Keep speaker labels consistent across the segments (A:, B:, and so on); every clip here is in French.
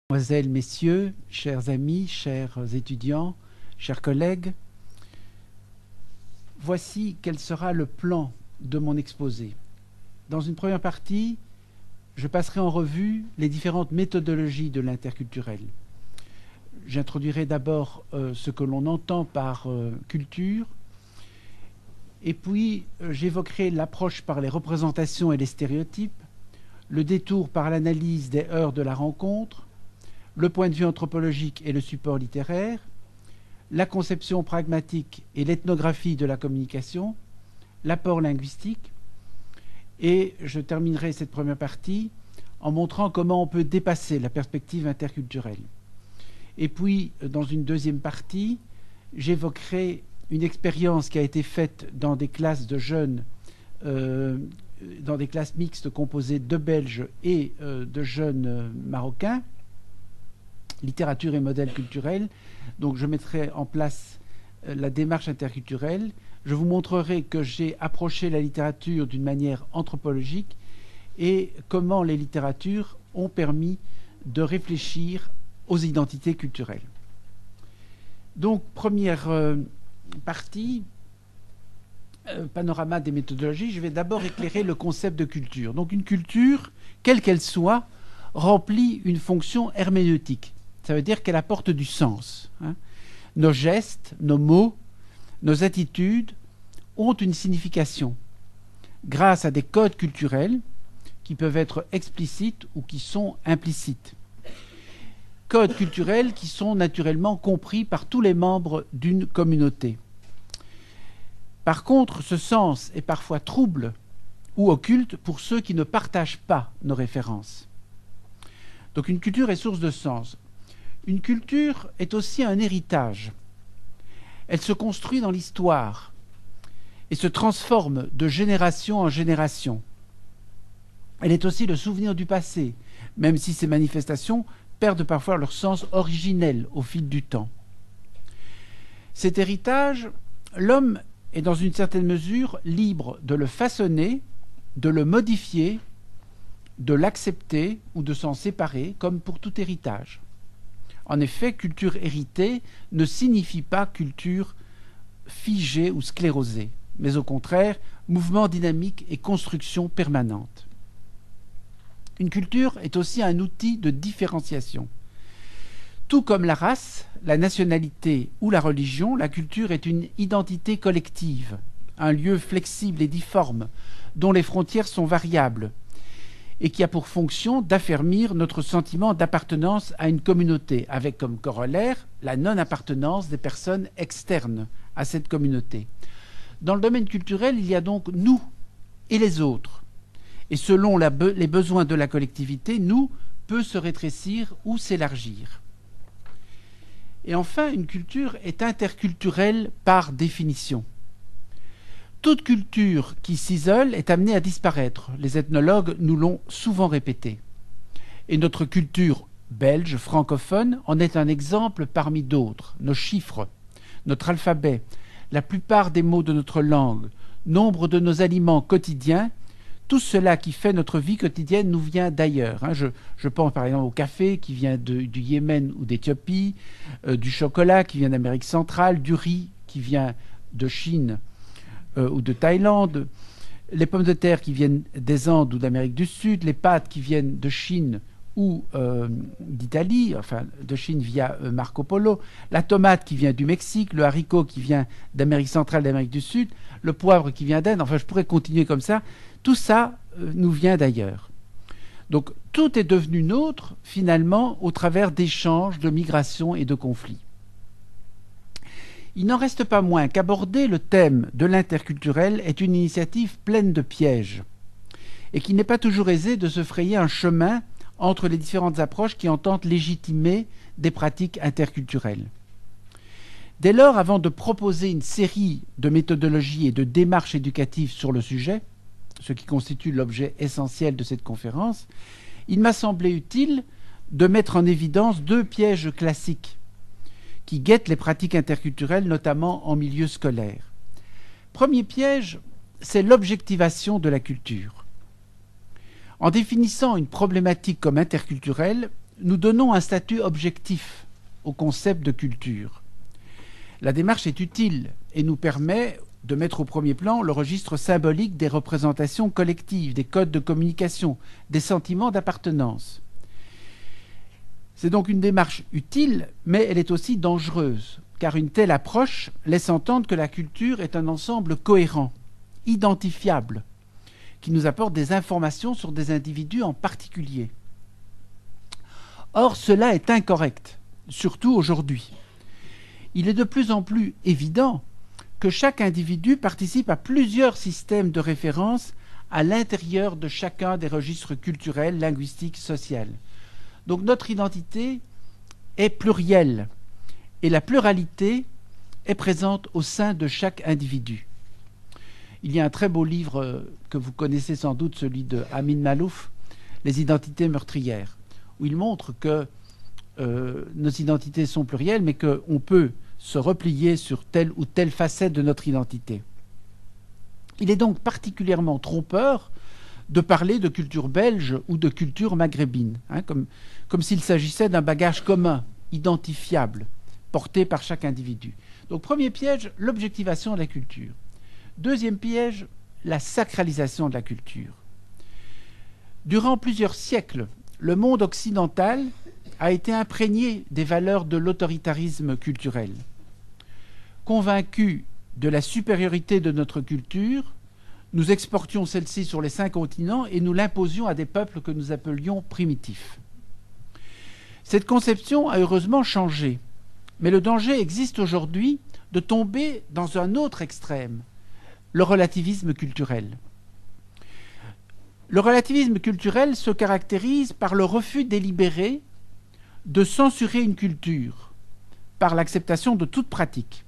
A: Mesdemoiselles, Messieurs, chers amis, chers étudiants, chers collègues, voici quel sera le plan de mon exposé. Dans une première partie, je passerai en revue les différentes méthodologies de l'interculturel. J'introduirai d'abord ce que l'on entend par culture, et puis j'évoquerai l'approche par les représentations et les stéréotypes, le détour par l'analyse des heures de la rencontre, le point de vue anthropologique et le support littéraire, la conception pragmatique et l'ethnographie de la communication, l'apport linguistique, et je terminerai cette première partie en montrant comment on peut dépasser la perspective interculturelle. Et puis, dans une deuxième partie, j'évoquerai une expérience qui a été faite dans des classes de jeunes, dans des classes mixtes composées de Belges et de jeunes Marocains, littérature et modèle culturel. Donc je mettrai en place la démarche interculturelle. Je vous montrerai que j'ai approché la littérature d'une manière anthropologique et comment les littératures ont permis de réfléchir aux identités culturelles. Donc première partie, panorama des méthodologies. Je vais d'abord éclairer le concept de culture. Donc une culture, quelle qu'elle soit, remplit une fonction herméneutique. Ça veut dire qu'elle apporte du sens. Nos gestes, nos mots, nos attitudes ont une signification grâce à des codes culturels qui peuvent être explicites ou qui sont implicites. Codes culturels qui sont naturellement compris par tous les membres d'une communauté. Par contre, ce sens est parfois trouble ou occulte pour ceux qui ne partagent pas nos références. Donc une culture est source de sens. Une culture est aussi un héritage. Elle se construit dans l'histoire et se transforme de génération en génération. Elle est aussi le souvenir du passé, même si ces manifestations perdent parfois leur sens originel au fil du temps. Cet héritage, l'homme est dans une certaine mesure libre de le façonner, de le modifier, de l'accepter ou de s'en séparer, comme pour tout héritage. En effet, culture héritée ne signifie pas culture figée ou sclérosée, mais au contraire, mouvement dynamique et construction permanente. Une culture est aussi un outil de différenciation. Tout comme la race, la nationalité ou la religion, la culture est une identité collective, un lieu flexible et difforme, dont les frontières sont variables, et qui a pour fonction d'affermir notre sentiment d'appartenance à une communauté, avec comme corollaire la non-appartenance des personnes externes à cette communauté. Dans le domaine culturel, il y a donc nous et les autres. Et selon les besoins de la collectivité, nous peut se rétrécir ou s'élargir. Et enfin, une culture est interculturelle par définition. Toute culture qui s'isole est amenée à disparaître. Les ethnologues nous l'ont souvent répété. Et notre culture belge, francophone, en est un exemple parmi d'autres. Nos chiffres, notre alphabet, la plupart des mots de notre langue, nombre de nos aliments quotidiens, tout cela qui fait notre vie quotidienne nous vient d'ailleurs. Je pense par exemple au café qui vient du Yémen ou d'Éthiopie, du chocolat qui vient d'Amérique centrale, du riz qui vient de Chine ou de Thaïlande, les pommes de terre qui viennent des Andes ou d'Amérique du Sud, les pâtes qui viennent de Chine ou d'Italie, enfin de Chine via Marco Polo, la tomate qui vient du Mexique, le haricot qui vient d'Amérique centrale, d'Amérique du Sud, le poivre qui vient d'Inde, enfin je pourrais continuer comme ça, tout ça nous vient d'ailleurs. Donc tout est devenu nôtre finalement au travers d'échanges, de migrations et de conflits. Il n'en reste pas moins qu'aborder le thème de l'interculturel est une initiative pleine de pièges et qu'il n'est pas toujours aisé de se frayer un chemin entre les différentes approches qui entendent légitimer des pratiques interculturelles. Dès lors, avant de proposer une série de méthodologies et de démarches éducatives sur le sujet, ce qui constitue l'objet essentiel de cette conférence, il m'a semblé utile de mettre en évidence deux pièges classiques qui guettent les pratiques interculturelles, notamment en milieu scolaire. Premier piège, c'est l'objectivation de la culture. En définissant une problématique comme interculturelle, nous donnons un statut objectif au concept de culture. La démarche est utile et nous permet de mettre au premier plan le registre symbolique des représentations collectives, des codes de communication, des sentiments d'appartenance. C'est donc une démarche utile, mais elle est aussi dangereuse, car une telle approche laisse entendre que la culture est un ensemble cohérent, identifiable, qui nous apporte des informations sur des individus en particulier. Or, cela est incorrect, surtout aujourd'hui. Il est de plus en plus évident que chaque individu participe à plusieurs systèmes de référence à l'intérieur de chacun des registres culturels, linguistiques, sociaux. Donc notre identité est plurielle et la pluralité est présente au sein de chaque individu. Il y a un très beau livre que vous connaissez sans doute, celui de Amin Maalouf, « Les identités meurtrières », où il montre que nos identités sont plurielles, mais qu'on peut se replier sur telle ou telle facette de notre identité. Il est donc particulièrement trompeur de parler de culture belge ou de culture maghrébine, comme s'il s'agissait d'un bagage commun, identifiable, porté par chaque individu. Donc premier piège, l'objectivation de la culture. Deuxième piège, la sacralisation de la culture. Durant plusieurs siècles, le monde occidental a été imprégné des valeurs de l'autoritarisme culturel. Convaincus de la supériorité de notre culture, nous exportions celle-ci sur les 5 continents et nous l'imposions à des peuples que nous appelions primitifs. Cette conception a heureusement changé, mais le danger existe aujourd'hui de tomber dans un autre extrême, le relativisme culturel. Le relativisme culturel se caractérise par le refus délibéré de censurer une culture, par l'acceptation de toute pratique.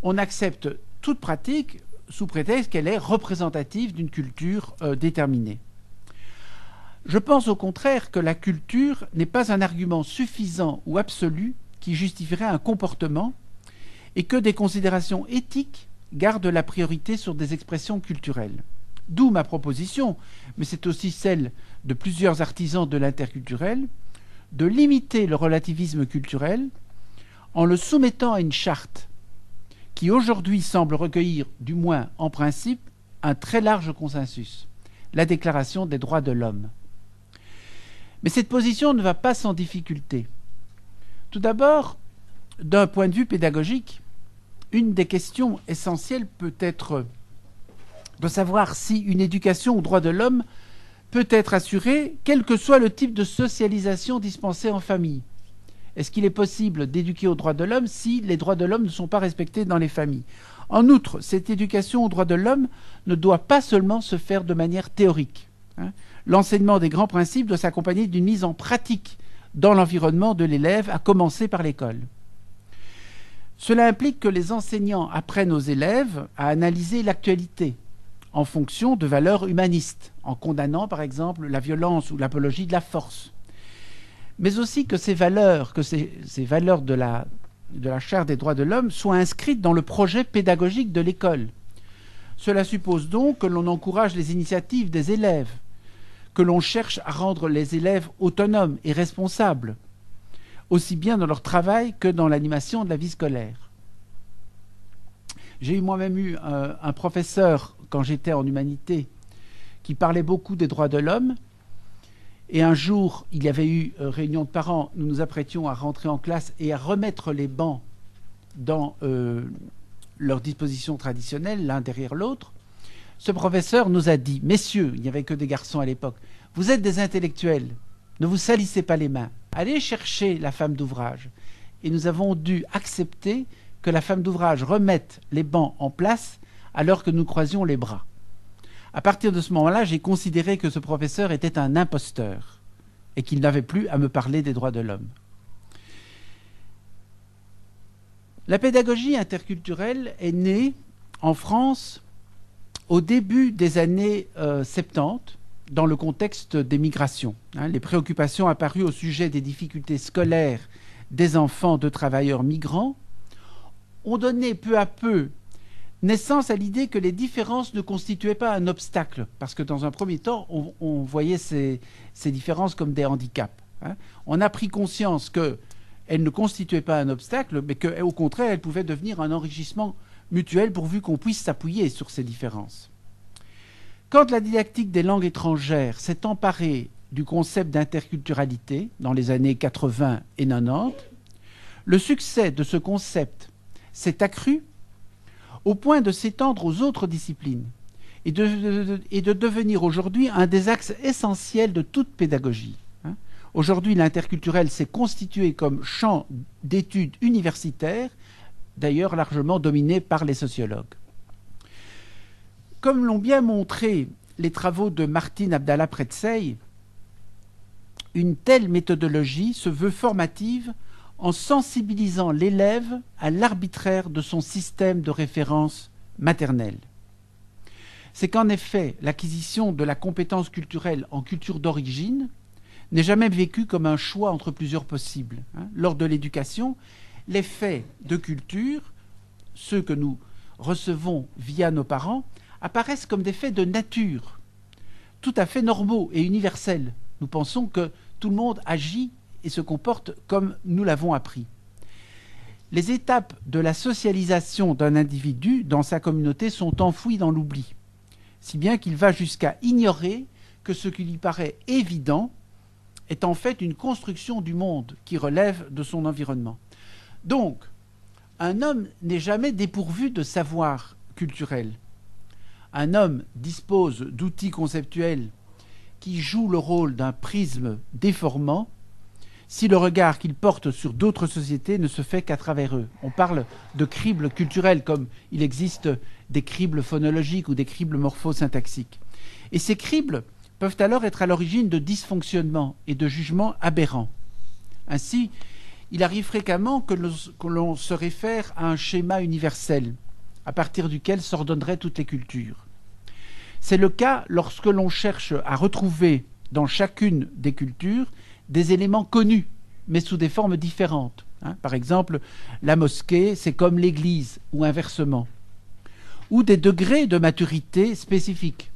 A: On accepte toute pratique sous prétexte qu'elle est représentative d'une culture déterminée. Je pense au contraire que la culture n'est pas un argument suffisant ou absolu qui justifierait un comportement et que des considérations éthiques gardent la priorité sur des expressions culturelles. D'où ma proposition, mais c'est aussi celle de plusieurs artisans de l'interculturel, de limiter le relativisme culturel en le soumettant à une charte qui aujourd'hui semble recueillir, du moins en principe, un très large consensus, la Déclaration des droits de l'homme. Mais cette position ne va pas sans difficulté. Tout d'abord, d'un point de vue pédagogique, une des questions essentielles peut être de savoir si une éducation aux droits de l'homme peut être assurée, quel que soit le type de socialisation dispensée en famille. Est-ce qu'il est possible d'éduquer aux droits de l'homme si les droits de l'homme ne sont pas respectés dans les familles? En outre, cette éducation aux droits de l'homme ne doit pas seulement se faire de manière théorique. L'enseignement des grands principes doit s'accompagner d'une mise en pratique dans l'environnement de l'élève, à commencer par l'école. Cela implique que les enseignants apprennent aux élèves à analyser l'actualité en fonction de valeurs humanistes, en condamnant par exemple la violence ou l'apologie de la force. Mais aussi que ces valeurs de la Charte des droits de l'homme soient inscrites dans le projet pédagogique de l'école. Cela suppose donc que l'on encourage les initiatives des élèves, que l'on cherche à rendre les élèves autonomes et responsables, aussi bien dans leur travail que dans l'animation de la vie scolaire. J'ai moi-même eu un professeur, quand j'étais en humanité, qui parlait beaucoup des droits de l'homme. Et un jour, il y avait eu réunion de parents, nous nous apprêtions à rentrer en classe et à remettre les bancs dans leur disposition traditionnelle, l'un derrière l'autre. Ce professeur nous a dit: « Messieurs, il n'y avait que des garçons à l'époque, vous êtes des intellectuels, ne vous salissez pas les mains, allez chercher la femme d'ouvrage. » Et nous avons dû accepter que la femme d'ouvrage remette les bancs en place alors que nous croisions les bras. À partir de ce moment-là, j'ai considéré que ce professeur était un imposteur et qu'il n'avait plus à me parler des droits de l'homme. La pédagogie interculturelle est née en France au début des années 70, dans le contexte des migrations. Les préoccupations apparues au sujet des difficultés scolaires des enfants de travailleurs migrants ont donné peu à peu naissance à l'idée que les différences ne constituaient pas un obstacle, parce que dans un premier temps, on voyait ces différences comme des handicaps. hein. On a pris conscience qu'elles ne constituaient pas un obstacle, mais qu'au contraire, elles pouvaient devenir un enrichissement mutuel pourvu qu'on puisse s'appuyer sur ces différences. Quand la didactique des langues étrangères s'est emparée du concept d'interculturalité dans les années 80 et 90, le succès de ce concept s'est accru au point de s'étendre aux autres disciplines et de devenir aujourd'hui un des axes essentiels de toute pédagogie. Aujourd'hui, l'interculturel s'est constitué comme champ d'études universitaire, d'ailleurs largement dominé par les sociologues. Comme l'ont bien montré les travaux de Martine Abdallah Pretsey, une telle méthodologie se veut formative en sensibilisant l'élève à l'arbitraire de son système de référence maternelle. C'est qu'en effet, l'acquisition de la compétence culturelle en culture d'origine n'est jamais vécue comme un choix entre plusieurs possibles. Lors de l'éducation, les faits de culture, ceux que nous recevons via nos parents, apparaissent comme des faits de nature, tout à fait normaux et universels. Nous pensons que tout le monde agit et se comporte comme nous l'avons appris. Les étapes de la socialisation d'un individu dans sa communauté sont enfouies dans l'oubli, si bien qu'il va jusqu'à ignorer que ce qui lui paraît évident est en fait une construction du monde qui relève de son environnement. Donc, un homme n'est jamais dépourvu de savoir culturel. Un homme dispose d'outils conceptuels qui jouent le rôle d'un prisme déformant si le regard qu'il porte sur d'autres sociétés ne se fait qu'à travers eux. On parle de cribles culturels, comme il existe des cribles phonologiques ou des cribles morphosyntaxiques. Et ces cribles peuvent alors être à l'origine de dysfonctionnements et de jugements aberrants. Ainsi, il arrive fréquemment que l'on se réfère à un schéma universel, à partir duquel s'ordonneraient toutes les cultures. C'est le cas lorsque l'on cherche à retrouver dans chacune des cultures des éléments connus, mais sous des formes différentes. Par exemple, la mosquée, c'est comme l'église, ou inversement. Ou des degrés de maturité spécifiques.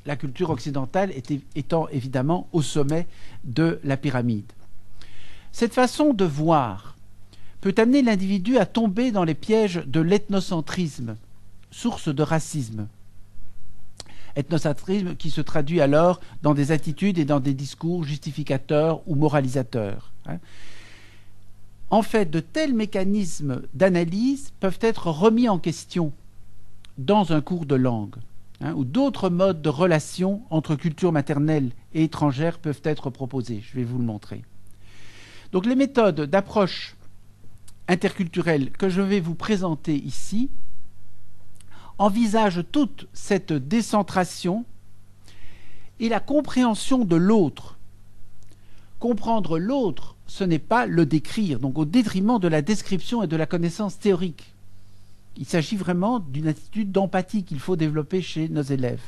A: La culture occidentale étant évidemment au sommet de la pyramide. Cette façon de voir peut amener l'individu à tomber dans les pièges de l'ethnocentrisme, source de racisme. Ethnocentrisme qui se traduit alors dans des attitudes et dans des discours justificateurs ou moralisateurs. En fait, de tels mécanismes d'analyse peuvent être remis en question dans un cours de langue, où d'autres modes de relation entre culture maternelle et étrangère peuvent être proposés. Je vais vous le montrer. Donc les méthodes d'approche interculturelle que je vais vous présenter ici envisage toute cette décentration et la compréhension de l'autre. Comprendre l'autre, ce n'est pas le décrire, donc au détriment de la description et de la connaissance théorique. Il s'agit vraiment d'une attitude d'empathie qu'il faut développer chez nos élèves.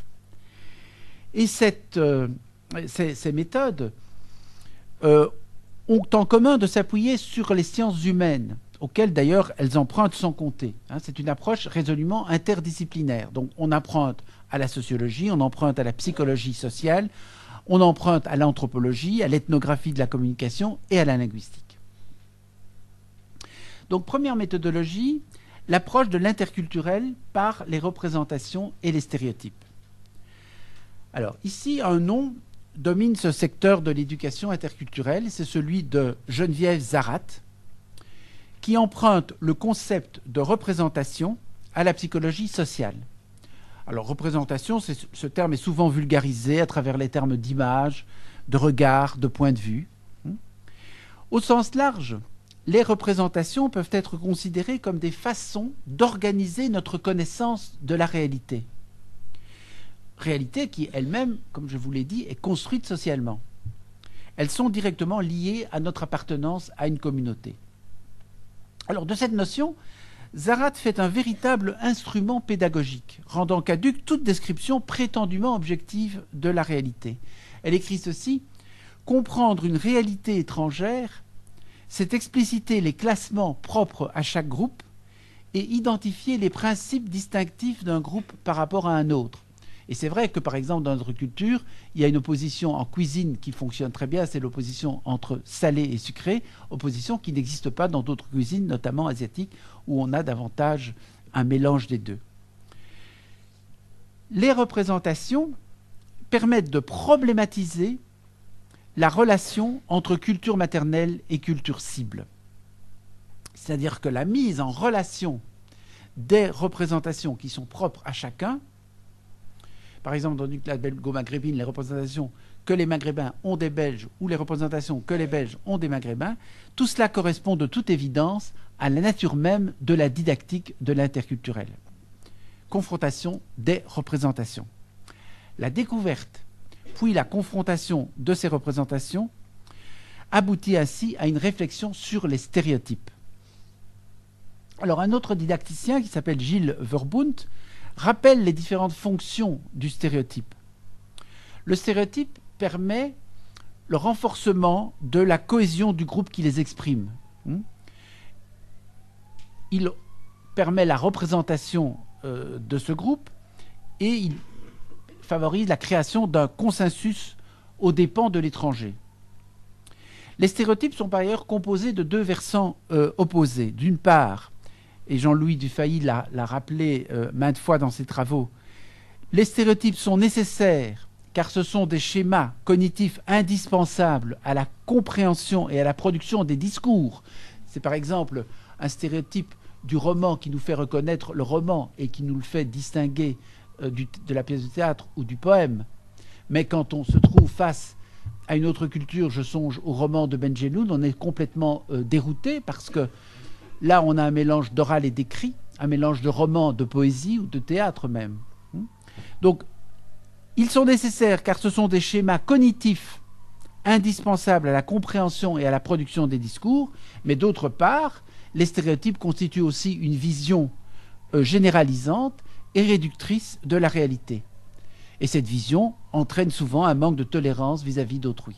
A: Et ces méthodes ont en commun de s'appuyer sur les sciences humaines, auxquelles d'ailleurs elles empruntent sans compter. C'est une approche résolument interdisciplinaire. Donc on emprunte à la sociologie, on emprunte à la psychologie sociale, on emprunte à l'anthropologie, à l'ethnographie de la communication et à la linguistique. Donc première méthodologie, l'approche de l'interculturel par les représentations et les stéréotypes. Alors ici, un nom domine ce secteur de l'éducation interculturelle, c'est celui de Geneviève Zarat, qui emprunte le concept de représentation à la psychologie sociale. Alors, représentation, ce terme est souvent vulgarisé à travers les termes d'image, de regard, de point de vue. Au sens large, les représentations peuvent être considérées comme des façons d'organiser notre connaissance de la réalité. Réalité qui, elle-même, comme je vous l'ai dit, est construite socialement. Elles sont directement liées à notre appartenance à une communauté. Alors, de cette notion, Zarat fait un véritable instrument pédagogique, rendant caduque toute description prétendument objective de la réalité. Elle écrit ceci: « Comprendre une réalité étrangère, c'est expliciter les classements propres à chaque groupe et identifier les principes distinctifs d'un groupe par rapport à un autre. » Et c'est vrai que, par exemple, dans notre culture, il y a une opposition en cuisine qui fonctionne très bien, c'est l'opposition entre salé et sucré, opposition qui n'existe pas dans d'autres cuisines, notamment asiatiques, où on a davantage un mélange des deux. Les représentations permettent de problématiser la relation entre culture maternelle et culture cible. C'est-à-dire que la mise en relation des représentations qui sont propres à chacun, par exemple dans une classe belgo-maghrébine, les représentations que les Maghrébins ont des Belges ou les représentations que les Belges ont des Maghrébins, tout cela correspond de toute évidence à la nature même de la didactique de l'interculturel. Confrontation des représentations. La découverte, puis la confrontation de ces représentations aboutit ainsi à une réflexion sur les stéréotypes. Alors un autre didacticien qui s'appelle Gilles Verboont rappelle les différentes fonctions du stéréotype. Le stéréotype permet le renforcement de la cohésion du groupe qui les exprime. Il permet la représentation de ce groupe et il favorise la création d'un consensus aux dépens de l'étranger. Les stéréotypes sont par ailleurs composés de deux versants opposés. D'une part, et Jean-Louis Dufay l'a rappelé maintes fois dans ses travaux, les stéréotypes sont nécessaires car ce sont des schémas cognitifs indispensables à la compréhension et à la production des discours. C'est par exemple un stéréotype du roman qui nous fait reconnaître le roman et qui nous le fait distinguer de la pièce de théâtre ou du poème. Mais quand on se trouve face à une autre culture, je songe au roman de Benjeloun, on est complètement dérouté parce que là, on a un mélange d'oral et d'écrit, un mélange de roman, de poésie ou de théâtre même. Donc, ils sont nécessaires car ce sont des schémas cognitifs indispensables à la compréhension et à la production des discours, mais d'autre part, les stéréotypes constituent aussi une vision généralisante et réductrice de la réalité. Et cette vision entraîne souvent un manque de tolérance vis-à-vis d'autrui.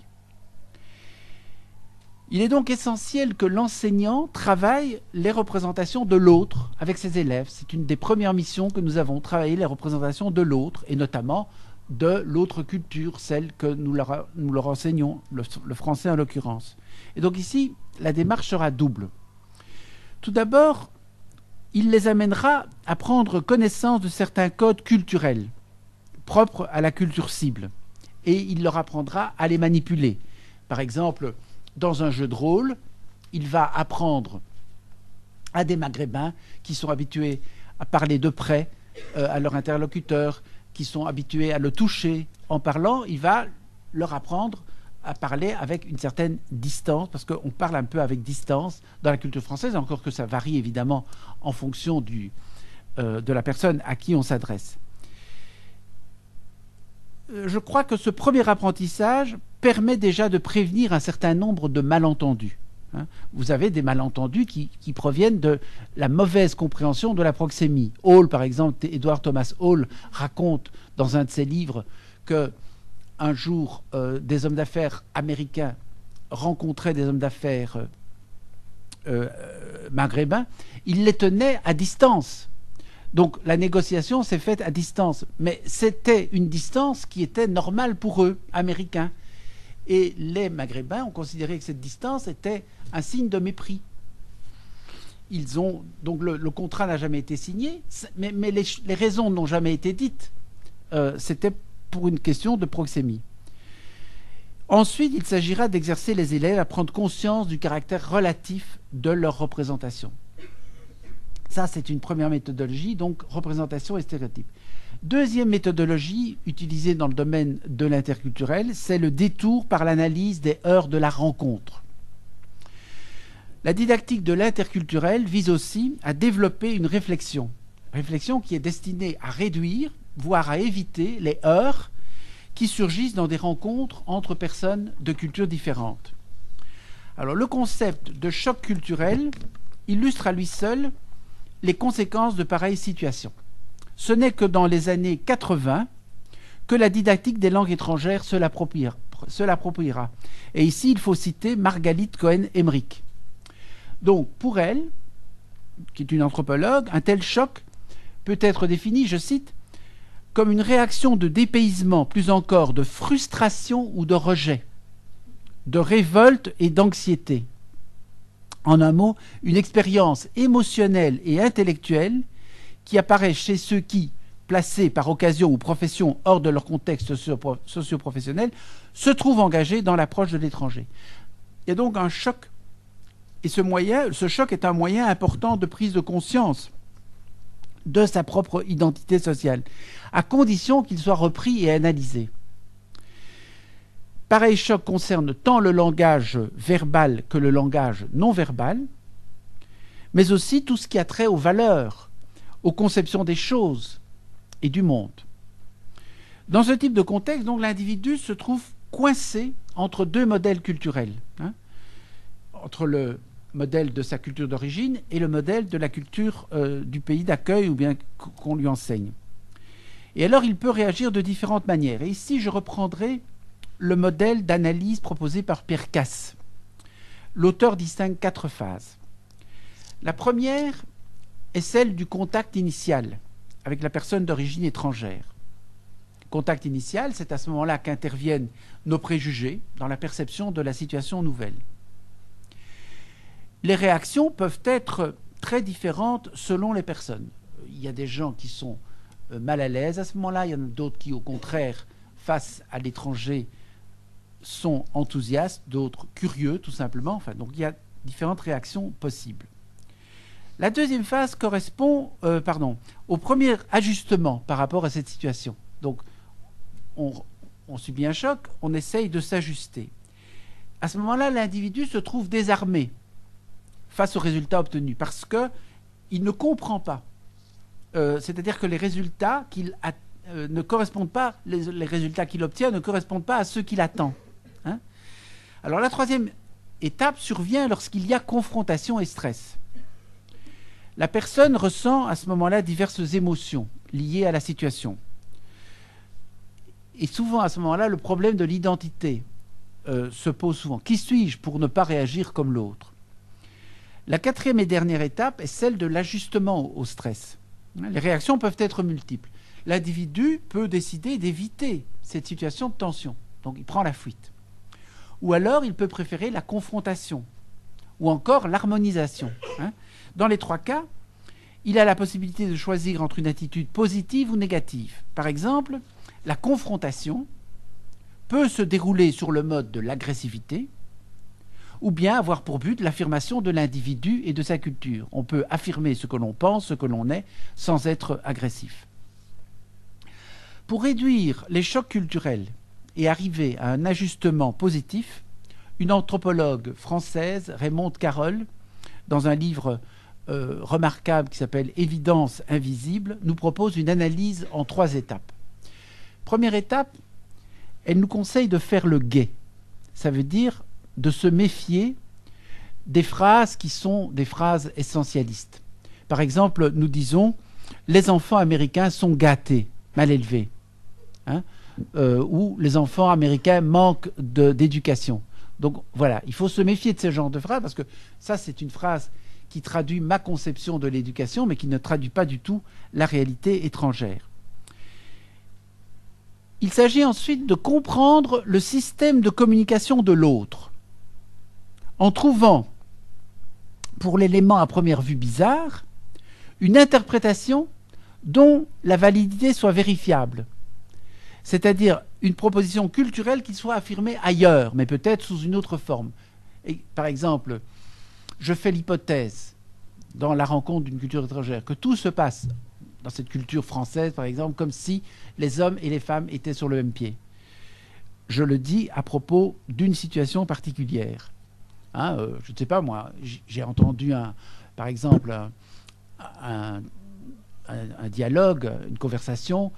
A: Il est donc essentiel que l'enseignant travaille les représentations de l'autre avec ses élèves. C'est une des premières missions que nous avons, travailler les représentations de l'autre, et notamment de l'autre culture, celle que nous leur enseignons, le français en l'occurrence. Et donc ici, la démarche sera double. Tout d'abord, il les amènera à prendre connaissance de certains codes culturels propres à la culture cible, et il leur apprendra à les manipuler. Par exemple, dans un jeu de rôle, il va apprendre à des Maghrébins qui sont habitués à parler de près à leur interlocuteur, qui sont habitués à le toucher en parlant, il va leur apprendre à parler avec une certaine distance, parce qu'on parle un peu avec distance dans la culture française, encore que ça varie évidemment en fonction de la personne à qui on s'adresse. Je crois que ce premier apprentissage permet déjà de prévenir un certain nombre de malentendus. Vous avez des malentendus qui proviennent de la mauvaise compréhension de la proxémie. Hall, par exemple, Edward Thomas Hall raconte dans un de ses livres qu'un jour, des hommes d'affaires américains rencontraient des hommes d'affaires maghrébins. Ils les tenaient à distance. Donc la négociation s'est faite à distance. Mais c'était une distance qui était normale pour eux, américains. Et les Maghrébins ont considéré que cette distance était un signe de mépris. Donc le contrat n'a jamais été signé, mais les raisons n'ont jamais été dites. C'était pour une question de proxémie. Ensuite, il s'agira d'exercer les élèves à prendre conscience du caractère relatif de leur représentation. Ça, c'est une première méthodologie, donc représentation et stéréotype. Deuxième méthodologie utilisée dans le domaine de l'interculturel, c'est le détour par l'analyse des heures de la rencontre. La didactique de l'interculturel vise aussi à développer une réflexion qui est destinée à réduire, voire à éviter les heurts qui surgissent dans des rencontres entre personnes de cultures différentes. Alors, le concept de choc culturel illustre à lui seul les conséquences de pareilles situations. Ce n'est que dans les années 80 que la didactique des langues étrangères se l'appropriera. Et ici, il faut citer Margalit Cohen-Emmerich. Donc, pour elle, qui est une anthropologue, un tel choc peut être défini, je cite, comme une réaction de dépaysement, plus encore de frustration ou de rejet, de révolte et d'anxiété. En un mot, une expérience émotionnelle et intellectuelle qui apparaît chez ceux qui, placés par occasion ou profession hors de leur contexte socio-professionnel, se trouvent engagés dans l'approche de l'étranger. Il y a donc un choc. Et ce choc est un moyen important de prise de conscience de sa propre identité sociale, à condition qu'il soit repris et analysé. Pareil choc concerne tant le langage verbal que le langage non verbal, mais aussi tout ce qui a trait aux valeurs, aux conceptions des choses et du monde. Dans ce type de contexte, donc, l'individu se trouve coincé entre deux modèles culturels, entre le modèle de sa culture d'origine et le modèle de la culture du pays d'accueil ou bien qu'on lui enseigne. Et alors il peut réagir de différentes manières. Et ici je reprendrai le modèle d'analyse proposé par Pierre Casse. L'auteur distingue 4 phases. La première est celle du contact initial avec la personne d'origine étrangère. Contact initial, c'est à ce moment-là qu'interviennent nos préjugés dans la perception de la situation nouvelle. Les réactions peuvent être très différentes selon les personnes. Il y a des gens qui sont mal à l'aise à ce moment-là, il y en a d'autres qui, au contraire, face à l'étranger, sont enthousiastes, d'autres curieux, tout simplement. Enfin, donc il y a différentes réactions possibles. La deuxième phase correspond au premier ajustement par rapport à cette situation. Donc, on subit un choc, on essaye de s'ajuster. À ce moment-là, l'individu se trouve désarmé face aux résultats obtenus, parce qu'il ne comprend pas. C'est-à-dire que les résultats ne correspondent pas, les résultats qu'il obtient ne correspondent pas à ceux qu'il attend. Alors la troisième étape survient lorsqu'il y a confrontation et stress. La personne ressent à ce moment-là diverses émotions liées à la situation. Et souvent à ce moment-là, le problème de l'identité se pose souvent. Qui suis-je pour ne pas réagir comme l'autre ? La quatrième et dernière étape est celle de l'ajustement au stress. Les réactions peuvent être multiples. L'individu peut décider d'éviter cette situation de tension. Donc il prend la fuite. Ou alors il peut préférer la confrontation. Ou encore l'harmonisation. Dans les 3 cas, il a la possibilité de choisir entre une attitude positive ou négative. Par exemple, la confrontation peut se dérouler sur le mode de l'agressivité, ou bien avoir pour but l'affirmation de l'individu et de sa culture. On peut affirmer ce que l'on pense, ce que l'on est, sans être agressif. Pour réduire les chocs culturels et arriver à un ajustement positif, une anthropologue française, Raymonde Carole, dans un livre remarquable qui s'appelle « Évidence invisible », nous propose une analyse en 3 étapes. Première étape, elle nous conseille de faire le guet. Ça veut dire de se méfier des phrases qui sont des phrases essentialistes. Par exemple, nous disons « les enfants américains sont gâtés, mal élevés ». Ou « les enfants américains manquent d'éducation ». Donc voilà, il faut se méfier de ce genre de phrases parce que ça, c'est une phrase qui traduit ma conception de l'éducation, mais qui ne traduit pas du tout la réalité étrangère. Il s'agit ensuite de comprendre le système de communication de l'autre, en trouvant, pour l'élément à première vue bizarre, une interprétation dont la validité soit vérifiable. C'est-à-dire une proposition culturelle qui soit affirmée ailleurs, mais peut-être sous une autre forme. Et, par exemple, je fais l'hypothèse, dans la rencontre d'une culture étrangère, que tout se passe dans cette culture française, par exemple, comme si les hommes et les femmes étaient sur le même pied. Je le dis à propos d'une situation particulière. Je ne sais pas, moi, j'ai entendu, par exemple, un dialogue, une conversation.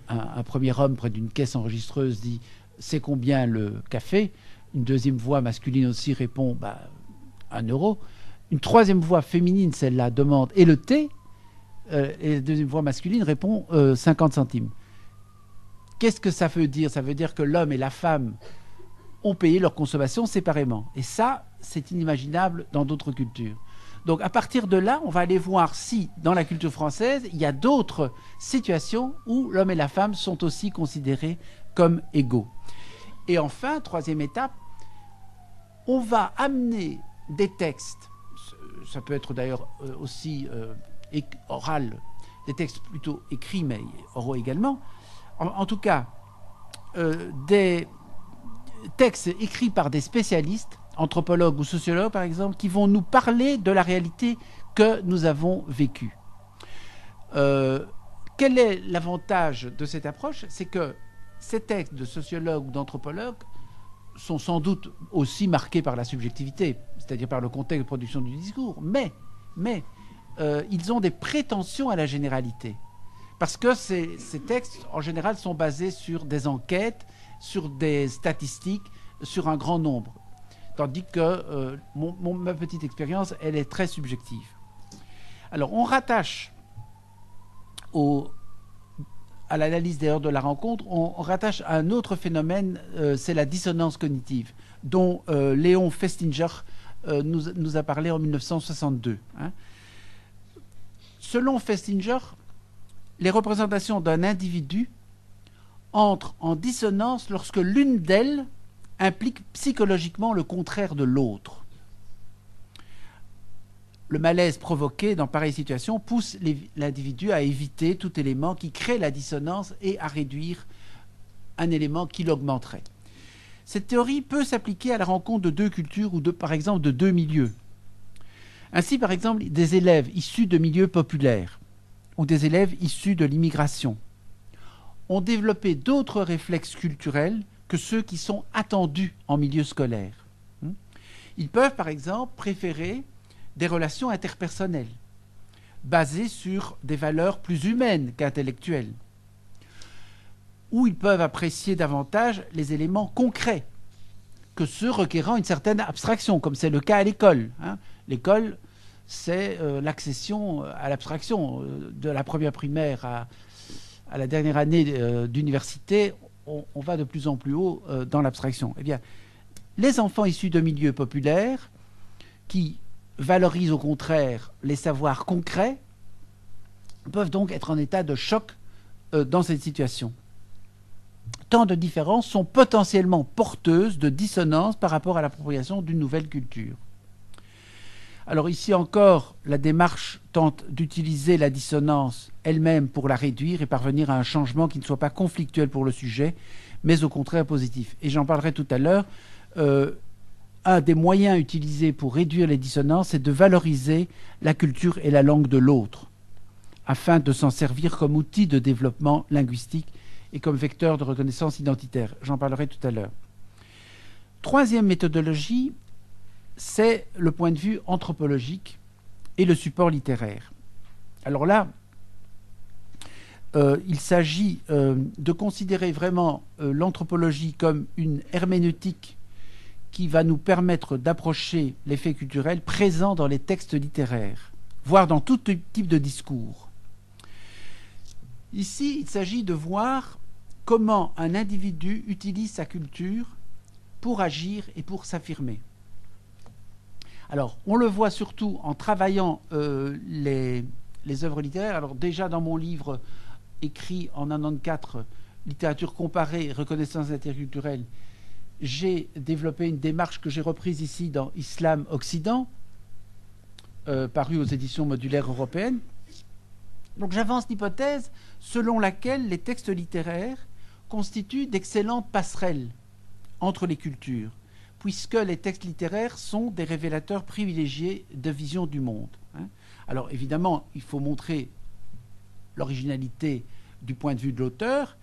A: Un premier homme près d'une caisse enregistreuse dit « c'est combien le café ?» Une deuxième voix masculine aussi répond « 1 euro ». Une troisième voix féminine, celle-là, demande « et le thé ?» Et la deuxième voix masculine répond 50 centimes. Qu'est-ce que ça veut dire ? Ça veut dire que l'homme et la femme ont payé leur consommation séparément. Et ça, c'est inimaginable dans d'autres cultures. Donc à partir de là, on va aller voir si, dans la culture française, il y a d'autres situations où l'homme et la femme sont aussi considérés comme égaux. Et enfin, troisième étape, on va amener des textes, ça peut être d'ailleurs aussi oral, des textes plutôt écrits, mais oraux également, en tout cas, des textes écrits par des spécialistes, anthropologues ou sociologues par exemple, qui vont nous parler de la réalité que nous avons vécue. Quel est l'avantage de cette approche? C'est que ces textes de sociologues ou d'anthropologues sont sans doute aussi marqués par la subjectivité, c'est-à-dire par le contexte de production du discours, mais ils ont des prétentions à la généralité. Parce que ces textes, en général, sont basés sur des enquêtes, sur des statistiques, sur un grand nombre. Tandis que ma petite expérience, elle est très subjective. Alors, on rattache à l'analyse d'ailleurs de la rencontre, on rattache à un autre phénomène, c'est la dissonance cognitive, dont Léon Festinger nous a parlé en 1962. Hein. Selon Festinger, les représentations d'un individu entrent en dissonance lorsque l'une d'elles implique psychologiquement le contraire de l'autre. Le malaise provoqué dans pareille situation pousse l'individu à éviter tout élément qui crée la dissonance et à réduire un élément qui l'augmenterait. Cette théorie peut s'appliquer à la rencontre de deux cultures ou par exemple de deux milieux. Ainsi, par exemple, des élèves issus de milieux populaires ou des élèves issus de l'immigration ont développé d'autres réflexes culturels que ceux qui sont attendus en milieu scolaire. Ils peuvent, par exemple, préférer des relations interpersonnelles, basées sur des valeurs plus humaines qu'intellectuelles, ou ils peuvent apprécier davantage les éléments concrets que ceux requérant une certaine abstraction, comme c'est le cas à l'école. L'école, c'est l'accession à l'abstraction. De la première primaire à la dernière année d'université, on va de plus en plus haut dans l'abstraction. Eh bien, les enfants issus de milieux populaires qui valorisent au contraire les savoirs concrets peuvent donc être en état de choc dans cette situation. Tant de différences sont potentiellement porteuses de dissonance par rapport à l'appropriation d'une nouvelle culture. Alors ici encore, la démarche tente d'utiliser la dissonance elle-même pour la réduire et parvenir à un changement qui ne soit pas conflictuel pour le sujet, mais au contraire positif. Et j'en parlerai tout à l'heure. Un des moyens utilisés pour réduire les dissonances, c'est de valoriser la culture et la langue de l'autre, afin de s'en servir comme outil de développement linguistique et comme vecteur de reconnaissance identitaire. J'en parlerai tout à l'heure. Troisième méthodologie, c'est le point de vue anthropologique et le support littéraire. Alors là, il s'agit de considérer vraiment l'anthropologie comme une herméneutique qui va nous permettre d'approcher les faits culturels présents dans les textes littéraires, voire dans tout type de discours. Ici, il s'agit de voir comment un individu utilise sa culture pour agir et pour s'affirmer. Alors, on le voit surtout en travaillant les œuvres littéraires. Alors déjà, dans mon livre écrit en 1994, Littérature comparée, reconnaissance interculturelle, j'ai développé une démarche que j'ai reprise ici dans Islam Occident, paru aux éditions modulaires européennes. Donc j'avance l'hypothèse selon laquelle les textes littéraires constituent d'excellentes passerelles entre les cultures, puisque les textes littéraires sont des révélateurs privilégiés de vision du monde. Alors évidemment, il faut montrer l'originalité du point de vue de l'auteur,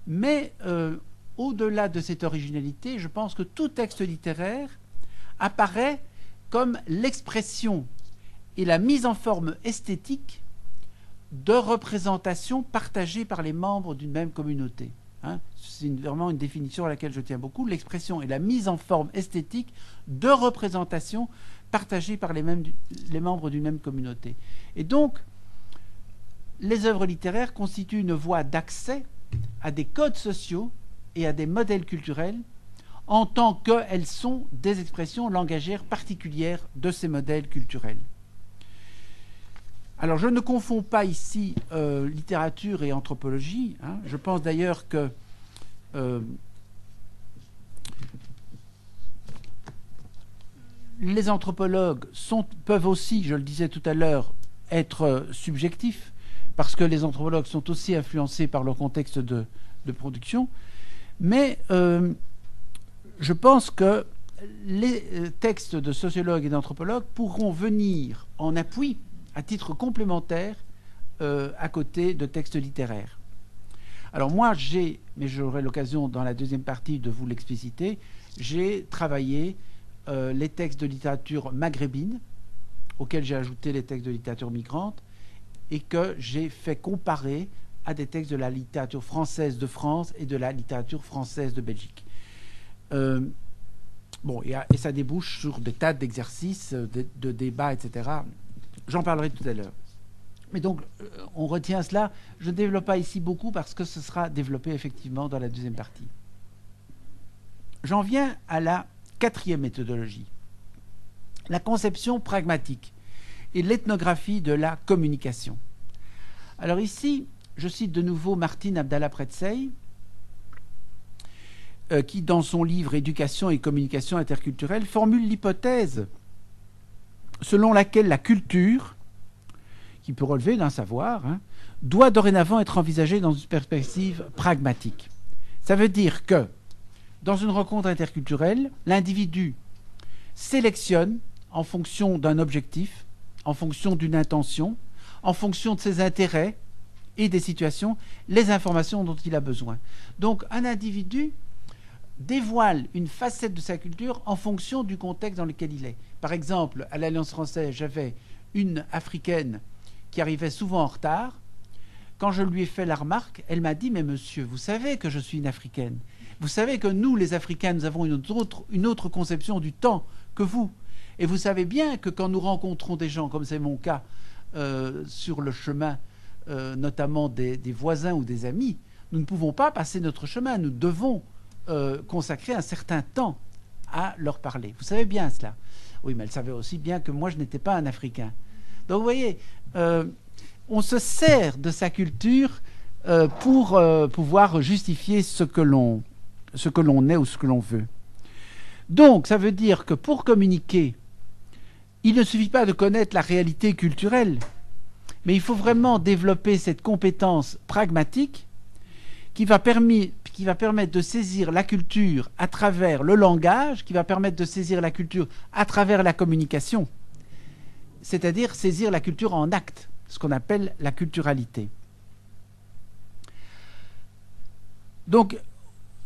A: mais au-delà de cette originalité, je pense que tout texte littéraire apparaît comme l'expression et la mise en forme esthétique de représentations partagées par les membres d'une même communauté. C'est vraiment une définition à laquelle je tiens beaucoup. L'expression et la mise en forme esthétique de représentations partagées par les membres d'une même communauté. Et donc, les œuvres littéraires constituent une voie d'accès à des codes sociaux et à des modèles culturels en tant qu'elles sont des expressions langagières particulières de ces modèles culturels. Alors, je ne confonds pas ici littérature et anthropologie, hein. Je pense d'ailleurs que les anthropologues peuvent aussi, je le disais tout à l'heure, être subjectifs, parce que les anthropologues sont aussi influencés par leur contexte de production. Mais je pense que les textes de sociologues et d'anthropologues pourront venir en appui, à titre complémentaire, à côté de textes littéraires. Alors moi, mais j'aurai l'occasion dans la deuxième partie de vous l'expliciter, j'ai travaillé les textes de littérature maghrébine, auxquels j'ai ajouté les textes de littérature migrante, et que j'ai fait comparer à des textes de la littérature française de France et de la littérature française de Belgique. Bon, et ça débouche sur des tas d'exercices, de débats, etc. J'en parlerai tout à l'heure. Mais donc, on retient cela. Je ne développe pas ici beaucoup parce que ce sera développé effectivement dans la deuxième partie. J'en viens à la quatrième méthodologie, la conception pragmatique et l'ethnographie de la communication. Alors ici, je cite de nouveau Martine Abdallah Pretsey, qui, dans son livre « Éducation et communication interculturelle », formule l'hypothèse selon laquelle la culture, qui peut relever d'un savoir, hein, doit dorénavant être envisagée dans une perspective pragmatique. Ça veut dire que, dans une rencontre interculturelle, l'individu sélectionne en fonction d'un objectif, en fonction d'une intention, en fonction de ses intérêts et des situations, les informations dont il a besoin. Donc un individu dévoile une facette de sa culture en fonction du contexte dans lequel il est. Par exemple, à l'Alliance française, j'avais une Africaine qui arrivait souvent en retard. Quand je lui ai fait la remarque, elle m'a dit « Mais monsieur, vous savez que je suis une Africaine. Vous savez que nous, les Africains, nous avons une autre conception du temps que vous. Et vous savez bien que quand nous rencontrons des gens, comme c'est mon cas, sur le chemin, notamment des voisins ou des amis, nous ne pouvons pas passer notre chemin. Nous devons consacrer un certain temps à leur parler. Vous savez bien cela. Oui, mais elle savait aussi bien que moi, je n'étais pas un Africain. Donc, vous voyez, on se sert de sa culture pour pouvoir justifier ce que l'on est ou ce que l'on veut. Donc, ça veut dire que pour communiquer, il ne suffit pas de connaître la réalité culturelle, mais il faut vraiment développer cette compétence pragmatique qui va permettre de saisir la culture à travers le langage, qui va permettre de saisir la culture à travers la communication, c'est-à-dire saisir la culture en acte, ce qu'on appelle la culturalité. Donc,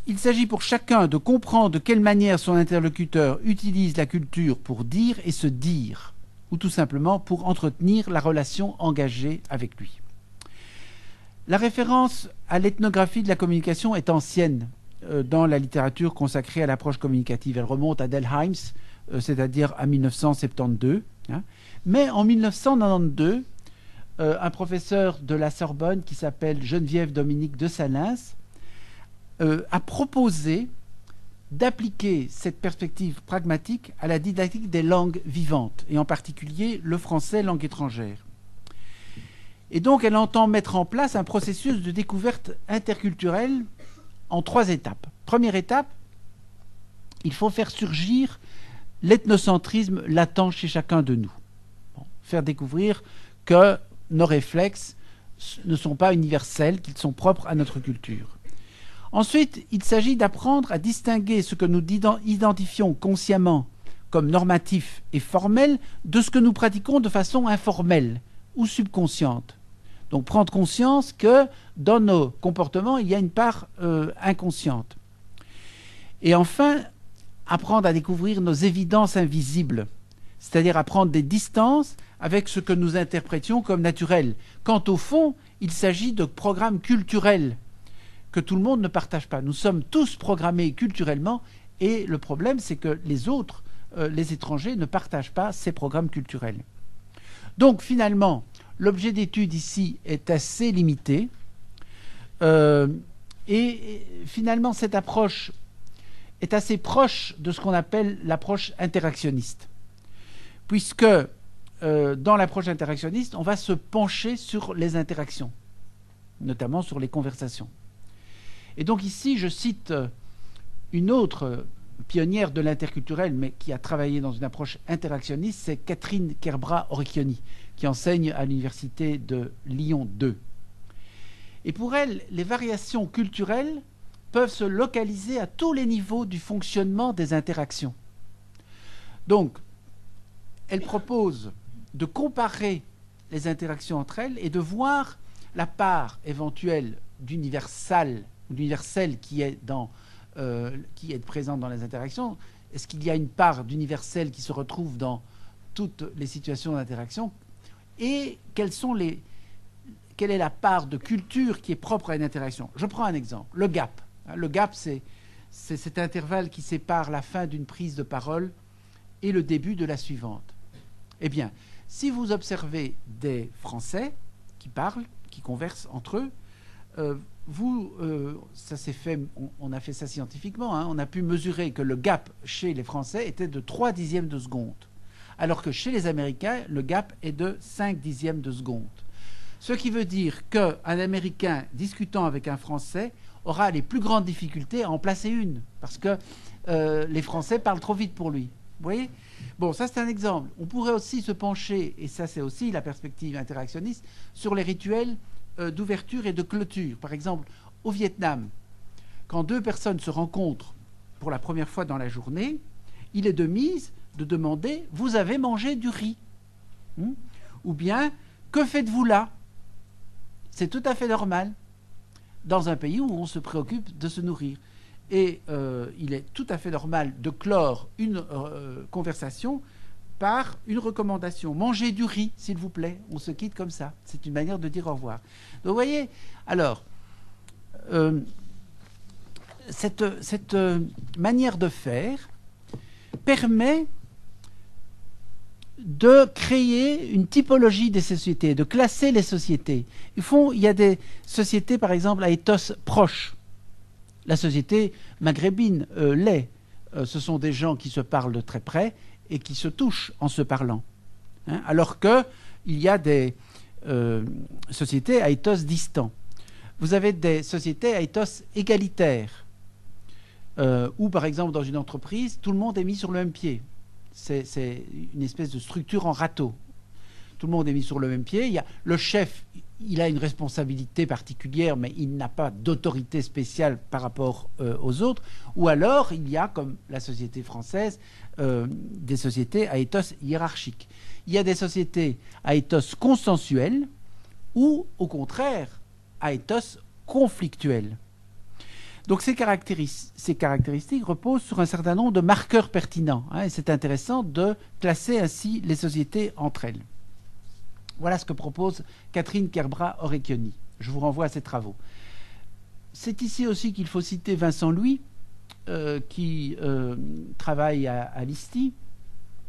A: il s'agit pour chacun de comprendre de quelle manière son interlocuteur utilise la culture pour dire et se dire, ou tout simplement pour entretenir la relation engagée avec lui. La référence à l'ethnographie de la communication est ancienne dans la littérature consacrée à l'approche communicative. Elle remonte à Delheims, c'est-à-dire à 1972. Hein. Mais en 1992, un professeur de la Sorbonne qui s'appelle Geneviève Dominique de Salins a proposé d'appliquer cette perspective pragmatique à la didactique des langues vivantes, et en particulier le français, langue étrangère. Et donc, elle entend mettre en place un processus de découverte interculturelle en 3 étapes. Première étape, il faut faire surgir l'ethnocentrisme latent chez chacun de nous. Bon, faire découvrir que nos réflexes ne sont pas universels, qu'ils sont propres à notre culture. Ensuite, il s'agit d'apprendre à distinguer ce que nous identifions consciemment comme normatif et formel de ce que nous pratiquons de façon informelle ou subconsciente. Donc prendre conscience que dans nos comportements, il y a une part inconsciente. Et enfin, apprendre à découvrir nos évidences invisibles, c'est-à-dire à prendre des distances avec ce que nous interprétions comme naturel, quand au fond, il s'agit de programmes culturels que tout le monde ne partage pas. Nous sommes tous programmés culturellement et le problème, c'est que les autres, les étrangers, ne partagent pas ces programmes culturels. Donc finalement, l'objet d'étude ici est assez limité et finalement cette approche est assez proche de ce qu'on appelle l'approche interactionniste, puisque dans l'approche interactionniste, on va se pencher sur les interactions, notamment sur les conversations. Et donc ici, je cite une autre pionnière de l'interculturel, mais qui a travaillé dans une approche interactionniste, c'est Catherine Kerbrat-Orecchioni, qui enseigne à l'université de Lyon 2. Et pour elle, les variations culturelles peuvent se localiser à tous les niveaux du fonctionnement des interactions. Donc, elle propose de comparer les interactions entre elles et de voir la part éventuelle d'universel qui est présente dans les interactions. Est-ce qu'il y a une part d'universel qui se retrouve dans toutes les situations d'interaction? Et quelle est la part de culture qui est propre à une interaction? Je prends un exemple, le gap. Le gap, c'est cet intervalle qui sépare la fin d'une prise de parole et le début de la suivante. Eh bien, si vous observez des Français qui parlent, qui conversent entre eux, ça s'est fait, on a fait ça scientifiquement, hein, on a pu mesurer que le gap chez les Français était de 3 dixièmes de seconde, alors que chez les Américains, le gap est de 5 dixièmes de seconde. Ce qui veut dire qu'un Américain discutant avec un Français aura les plus grandes difficultés à en placer une, parce que les Français parlent trop vite pour lui. Vous voyez? Bon, ça c'est un exemple. On pourrait aussi se pencher, et ça c'est aussi la perspective interactionniste, sur les rituels d'ouverture et de clôture. Par exemple, au Vietnam, quand deux personnes se rencontrent pour la première fois dans la journée, il est de mise de demander « Vous avez mangé du riz ?» Ou bien « Que faites-vous là ?» C'est tout à fait normal dans un pays où on se préoccupe de se nourrir. Et il est tout à fait normal de clore une conversation par une recommandation. Mangez du riz, s'il vous plaît. On se quitte comme ça. C'est une manière de dire au revoir. Donc, vous voyez, alors, cette manière de faire permet de créer une typologie des sociétés, de classer les sociétés. Il y a des sociétés, par exemple, à ethos proche. La société maghrébine l'est. Ce sont des gens qui se parlent de très près et qui se touchent en se parlant. Hein, alors qu'il y a des sociétés à ethos distant. Vous avez des sociétés à ethos égalitaire, où, par exemple, dans une entreprise, tout le monde est mis sur le même pied. C'est une espèce de structure en râteau. Tout le monde est mis sur le même pied. Le chef, il a une responsabilité particulière, mais il n'a pas d'autorité spéciale par rapport aux autres. Ou alors, il y a, comme la société française, des sociétés à ethos hiérarchique. Il y a des sociétés à ethos consensuel ou, au contraire, à ethos conflictuel. Donc ces caractéristiques reposent sur un certain nombre de marqueurs pertinents. Hein, et c'est intéressant de classer ainsi les sociétés entre elles. Voilà ce que propose Catherine Kerbrat-Orecchioni. Je vous renvoie à ses travaux. C'est ici aussi qu'il faut citer Vincent Louis, qui travaille à l'ISTI.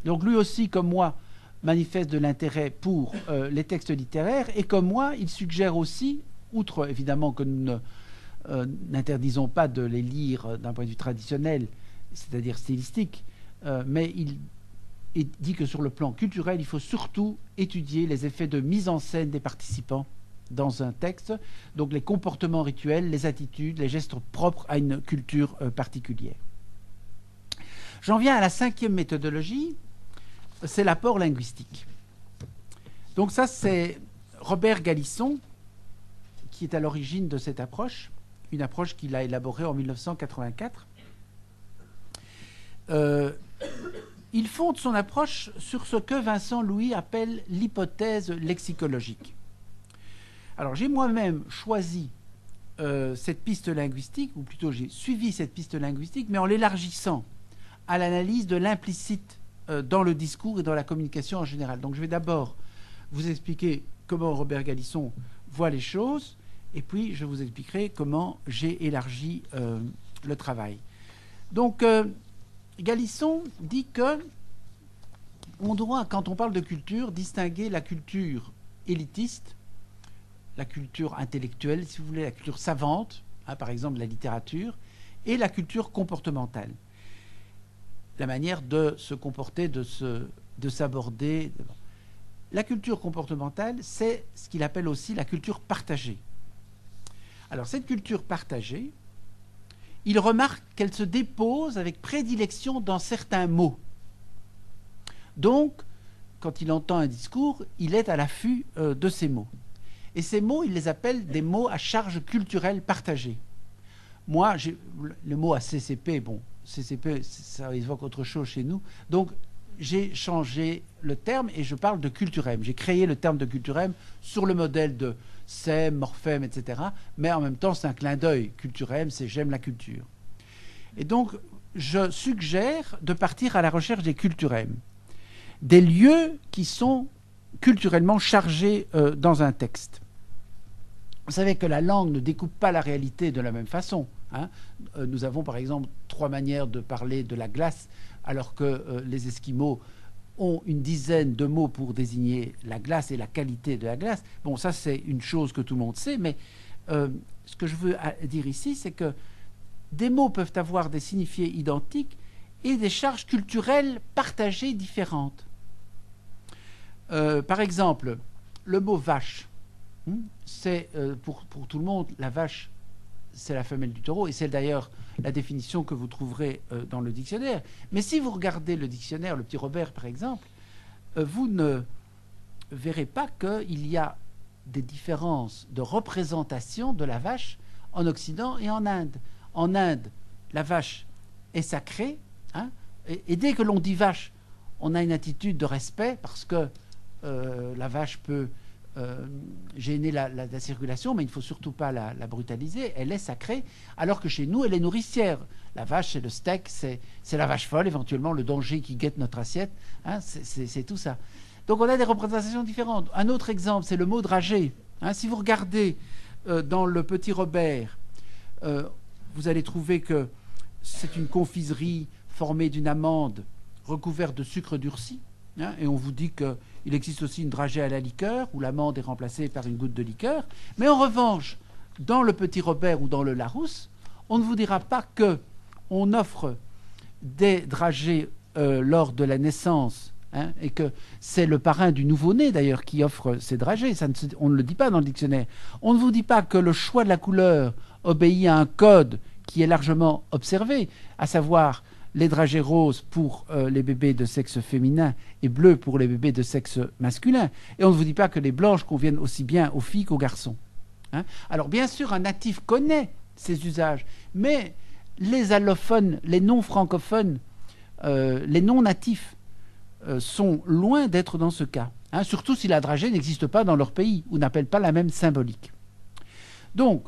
A: Donc lui aussi, comme moi, manifeste de l'intérêt pour les textes littéraires. Et comme moi, il suggère aussi, outre évidemment que nous n'interdisons pas de les lire d'un point de vue traditionnel, c'est-à-dire stylistique, mais il dit que sur le plan culturel, il faut surtout étudier les effets de mise en scène des participants dans un texte, donc les comportements rituels, les attitudes, les gestes propres à une culture particulière. J'en viens à la 5e méthodologie, c'est l'apport linguistique. Donc ça, c'est Robert Galisson qui est à l'origine de cette approche, une approche qu'il a élaborée en 1984. Il fonde son approche sur ce que Vincent Louis appelle l'hypothèse lexicologique. Alors j'ai moi-même choisi cette piste linguistique, ou plutôt j'ai suivi cette piste linguistique, mais en l'élargissant à l'analyse de l'implicite dans le discours et dans la communication en général. Donc je vais d'abord vous expliquer comment Robert Galisson voit les choses, et puis je vous expliquerai comment j'ai élargi le travail. Donc Galisson dit que on doit, quand on parle de culture, distinguer la culture élitiste, la culture intellectuelle, si vous voulez, la culture savante, hein, par exemple la littérature, et la culture comportementale. La manière de se comporter, de s'aborder. La culture comportementale, c'est ce qu'il appelle aussi la culture partagée. Alors cette culture partagée, il remarque qu'elle se dépose avec prédilection dans certains mots. Donc, quand il entend un discours, il est à l'affût de ces mots. Et ces mots, il les appelle des mots à charge culturelle partagée. Moi, le mot à CCP, bon, CCP, ça évoque autre chose chez nous. Donc, j'ai changé le terme et je parle de culturème. J'ai créé le terme de culturème sur le modèle de sème, morphème, etc. Mais en même temps, c'est un clin d'œil. Culturème, c'est j'aime la culture. Et donc, je suggère de partir à la recherche des culturèmes. Des lieux qui sont culturellement chargés dans un texte. Vous savez que la langue ne découpe pas la réalité de la même façon. Hein. Nous avons par exemple 3 manières de parler de la glace, alors que les Esquimaux ont une dizaine de mots pour désigner la glace et la qualité de la glace. Bon, ça c'est une chose que tout le monde sait, mais ce que je veux dire ici, c'est que des mots peuvent avoir des signifiés identiques et des charges culturelles partagées différentes. Par exemple, le mot vache, c'est pour tout le monde, la vache, c'est la femelle du taureau, et c'est d'ailleurs la définition que vous trouverez dans le dictionnaire. Mais si vous regardez le dictionnaire, le petit Robert par exemple, vous ne verrez pas qu'il y a des différences de représentation de la vache en Occident et en Inde. En Inde, la vache est sacrée, hein, et dès que l'on dit vache, on a une attitude de respect parce que la vache peut gêner la circulation, mais il ne faut surtout pas la brutaliser. Elle est sacrée, alors que chez nous, elle est nourricière. La vache, c'est le steak, c'est la vache folle, éventuellement le danger qui guette notre assiette. Hein, c'est tout ça. Donc on a des représentations différentes. Un autre exemple, c'est le mot dragée. Hein, si vous regardez dans le petit Robert, vous allez trouver que c'est une confiserie formée d'une amande recouverte de sucre durci. Hein, et on vous dit qu'il existe aussi une dragée à la liqueur, où l'amande est remplacée par une goutte de liqueur. Mais en revanche, dans le petit Robert ou dans le Larousse, on ne vous dira pas qu'on offre des dragées lors de la naissance, hein, et que c'est le parrain du nouveau-né d'ailleurs qui offre ces dragées. On ne le dit pas dans le dictionnaire. On ne vous dit pas que le choix de la couleur obéit à un code qui est largement observé, à savoir les dragées roses pour les bébés de sexe féminin et bleues pour les bébés de sexe masculin. Et on ne vous dit pas que les blanches conviennent aussi bien aux filles qu'aux garçons. Hein. Alors bien sûr, un natif connaît ces usages, mais les allophones, les non-francophones, les non-natifs sont loin d'être dans ce cas. Hein, surtout si la dragée n'existe pas dans leur pays ou n'appelle pas la même symbolique. Donc,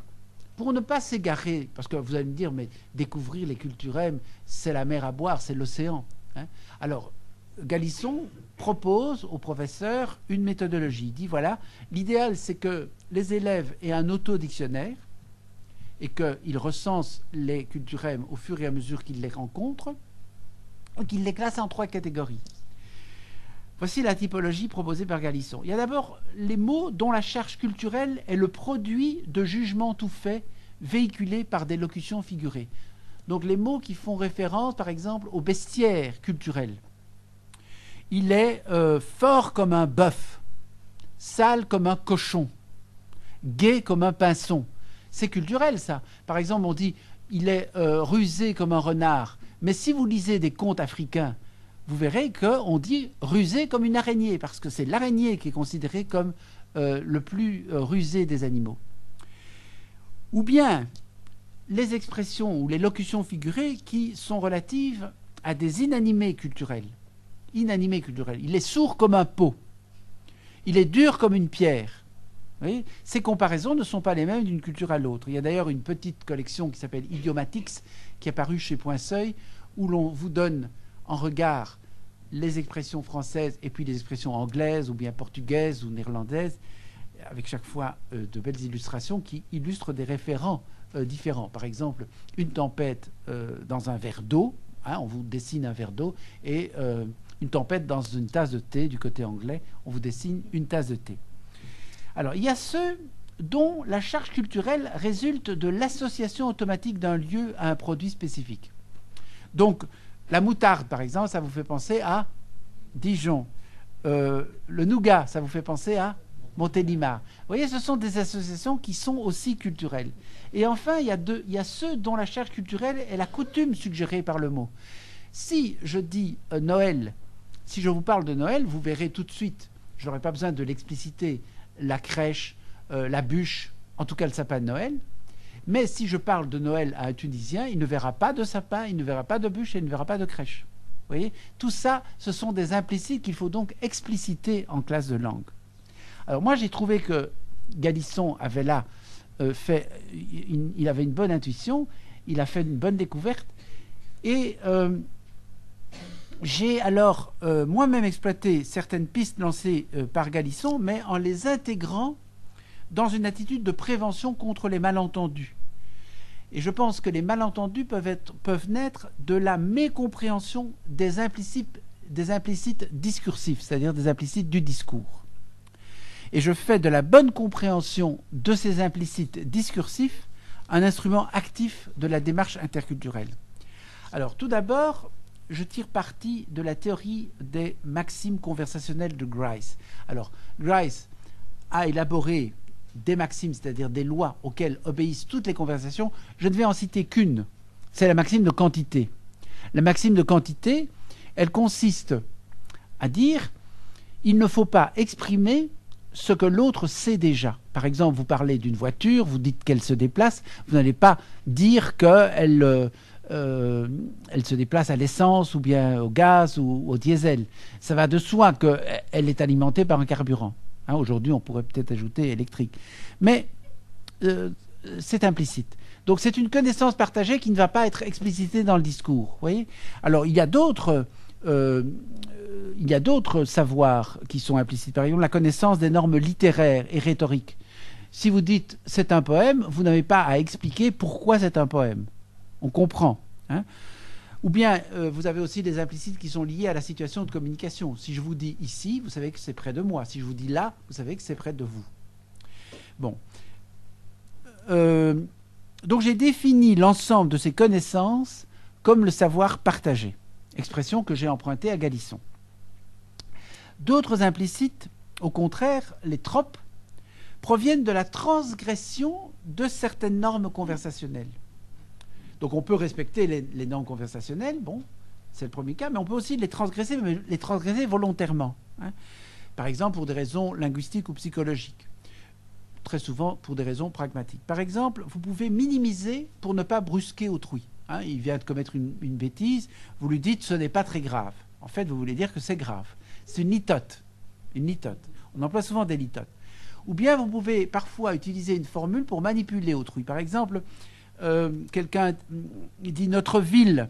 A: pour ne pas s'égarer, parce que vous allez me dire, mais découvrir les culturèmes, c'est la mer à boire, c'est l'océan. Hein. Alors, Galisson propose aux professeurs une méthodologie. Il dit, voilà, l'idéal, c'est que les élèves aient un autodictionnaire et qu'ils recensent les culturèmes au fur et à mesure qu'ils les rencontrent et qu'ils les classent en 3 catégories. Voici la typologie proposée par Galisson. Il y a d'abord les mots dont la charge culturelle est le produit de jugements tout faits véhiculés par des locutions figurées. Donc les mots qui font référence, par exemple, au bestiaire culturel. Il est fort comme un bœuf, sale comme un cochon, gai comme un pinson. C'est culturel, ça. Par exemple, on dit il est rusé comme un renard. Mais si vous lisez des contes africains, vous verrez qu'on dit rusé comme une araignée, parce que c'est l'araignée qui est considérée comme le plus rusé des animaux. Ou bien les expressions ou les locutions figurées qui sont relatives à des inanimés culturels. Inanimés culturels. Il est sourd comme un pot. Il est dur comme une pierre. Vous voyez, ces comparaisons ne sont pas les mêmes d'une culture à l'autre. Il y a d'ailleurs une petite collection qui s'appelle Idiomatics, qui est parue chez Point Seuil, où l'on vous donne en regard les expressions françaises et puis les expressions anglaises ou bien portugaises ou néerlandaises, avec chaque fois de belles illustrations qui illustrent des référents différents. Par exemple, une tempête dans un verre d'eau, hein, on vous dessine un verre d'eau, et une tempête dans une tasse de thé du côté anglais, on vous dessine une tasse de thé. Alors, il y a ceux dont la charge culturelle résulte de l'association automatique d'un lieu à un produit spécifique. Donc, la moutarde, par exemple, ça vous fait penser à Dijon. le nougat, ça vous fait penser à Montélimar. Vous voyez, ce sont des associations qui sont aussi culturelles. Et enfin, il y a ceux dont la charge culturelle est la coutume suggérée par le mot. Si je dis Noël, si je vous parle de Noël, vous verrez tout de suite, je n'aurai pas besoin de l'expliciter, la crèche, la bûche, en tout cas le sapin de Noël. Mais si je parle de Noël à un Tunisien, il ne verra pas de sapin, il ne verra pas de bûche et il ne verra pas de crèche. Vous voyez, tout ça, ce sont des implicites qu'il faut donc expliciter en classe de langue. Alors moi, j'ai trouvé que Galisson avait là il avait une bonne intuition, il a fait une bonne découverte, et j'ai alors moi-même exploité certaines pistes lancées par Galisson, mais en les intégrant dans une attitude de prévention contre les malentendus. Et je pense que les malentendus peuvent naître de la mécompréhension des implicites discursifs, c'est-à-dire des implicites du discours. Et je fais de la bonne compréhension de ces implicites discursifs un instrument actif de la démarche interculturelle. Alors, tout d'abord, je tire parti de la théorie des maximes conversationnelles de Grice. Alors, Grice a élaboré des maximes, c'est-à-dire des lois auxquelles obéissent toutes les conversations. Je ne vais en citer qu'une. C'est la maxime de quantité. La maxime de quantité, elle consiste à dire il ne faut pas exprimer ce que l'autre sait déjà. Par exemple, vous parlez d'une voiture, vous dites qu'elle se déplace, vous n'allez pas dire qu'elle elle se déplace à l'essence ou bien au gaz ou au diesel. Ça va de soi qu'elle est alimentée par un carburant. Hein, aujourd'hui, on pourrait peut-être ajouter électrique. Mais c'est implicite. Donc c'est une connaissance partagée qui ne va pas être explicitée dans le discours. Vous voyez ? Alors il y a d'autres savoirs qui sont implicites. Par exemple, la connaissance des normes littéraires et rhétoriques. Si vous dites c'est un poème, vous n'avez pas à expliquer pourquoi c'est un poème. On comprend. Hein ? Ou bien, vous avez aussi des implicites qui sont liés à la situation de communication. Si je vous dis ici, vous savez que c'est près de moi. Si je vous dis là, vous savez que c'est près de vous. Bon. Donc j'ai défini l'ensemble de ces connaissances comme le savoir partagé. Expression que j'ai empruntée à Galisson. D'autres implicites, au contraire, les tropes, proviennent de la transgression de certaines normes conversationnelles. Donc on peut respecter les normes conversationnelles, bon, c'est le premier cas, mais on peut aussi les transgresser, mais les transgresser volontairement. Hein. Par exemple, pour des raisons linguistiques ou psychologiques. Très souvent, pour des raisons pragmatiques. Par exemple, vous pouvez minimiser pour ne pas brusquer autrui. Hein, il vient de commettre une bêtise, vous lui dites « ce n'est pas très grave ». En fait, vous voulez dire que c'est grave. C'est une litote. Une litote. On emploie souvent des litotes. Ou bien vous pouvez parfois utiliser une formule pour manipuler autrui. Par exemple, quelqu'un dit « notre ville,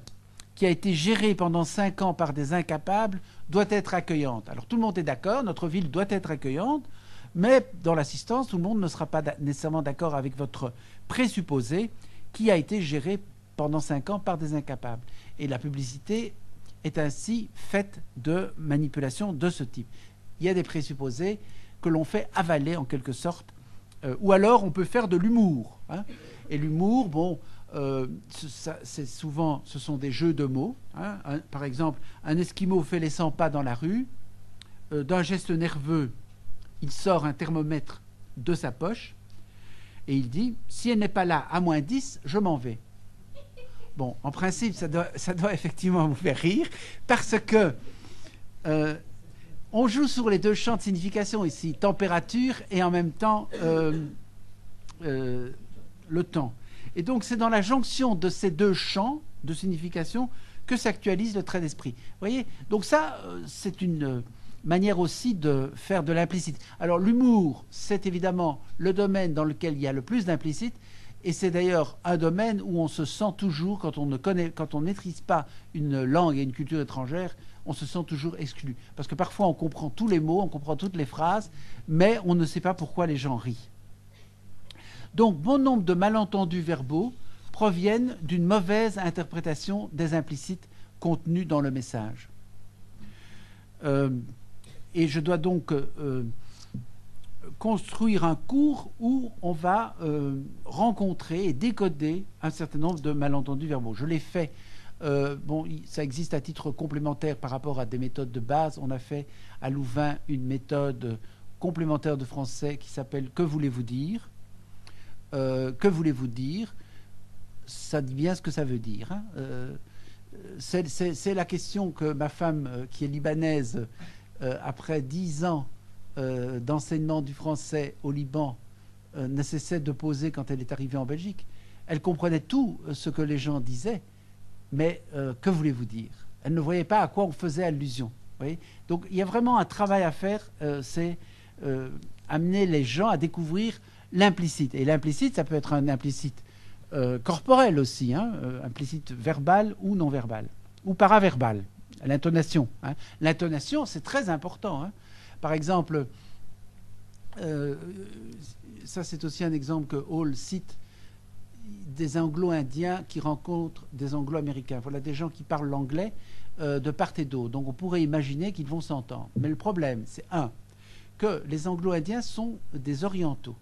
A: qui a été gérée pendant 5 ans par des incapables, doit être accueillante ». Alors tout le monde est d'accord, notre ville doit être accueillante, mais dans l'assistance, tout le monde ne sera pas nécessairement d'accord avec votre présupposé qui a été géré pendant 5 ans par des incapables. Et la publicité est ainsi faite de manipulations de ce type. Il y a des présupposés que l'on fait avaler en quelque sorte, ou alors on peut faire de l'humour. Hein. Et l'humour, bon, c'est souvent, ce sont des jeux de mots. Hein. Par exemple, un Esquimau fait les 100 pas dans la rue, d'un geste nerveux, il sort un thermomètre de sa poche et il dit « si elle n'est pas là à -10, je m'en vais ». Bon, en principe, ça doit effectivement vous faire rire parce que on joue sur les deux champs de signification ici, température et en même temps le temps. Et donc, c'est dans la jonction de ces deux champs de signification que s'actualise le trait d'esprit. Vous voyez ? Donc ça, c'est une manière aussi de faire de l'implicite. Alors l'humour, c'est évidemment le domaine dans lequel il y a le plus d'implicite, et c'est d'ailleurs un domaine où on se sent toujours, quand on ne maîtrise pas une langue et une culture étrangère, on se sent toujours exclu. Parce que parfois on comprend tous les mots, on comprend toutes les phrases, mais on ne sait pas pourquoi les gens rient. Donc bon nombre de malentendus verbaux proviennent d'une mauvaise interprétation des implicites contenus dans le message. Et je dois donc construire un cours où on va rencontrer et décoder un certain nombre de malentendus verbaux. Je l'ai fait Bon, ça existe à titre complémentaire par rapport à des méthodes de base. On a fait à Louvain une méthode complémentaire de français qui s'appelle « Que voulez-vous dire ?» Que voulez-vous dire? Ça dit bien ce que ça veut dire. Hein. C'est la question que ma femme, qui est libanaise, après 10 ans d'enseignement du français au Liban, ne cessait de poser quand elle est arrivée en Belgique. Elle comprenait tout ce que les gens disaient, mais que voulez-vous dire? Elle ne voyait pas à quoi on faisait allusion. Vous voyez. Donc il y a vraiment un travail à faire, c'est amener les gens à découvrir l'implicite. Et l'implicite, ça peut être un implicite corporel aussi, hein, implicite verbal ou non verbal, ou paraverbal, l'intonation. Hein. L'intonation, c'est très important. Hein. Par exemple, ça c'est aussi un exemple que Hall cite, des anglo-indiens qui rencontrent des anglo-américains. Voilà des gens qui parlent l'anglais de part et d'autre. Donc on pourrait imaginer qu'ils vont s'entendre. Mais le problème, c'est que les anglo-indiens sont des orientaux.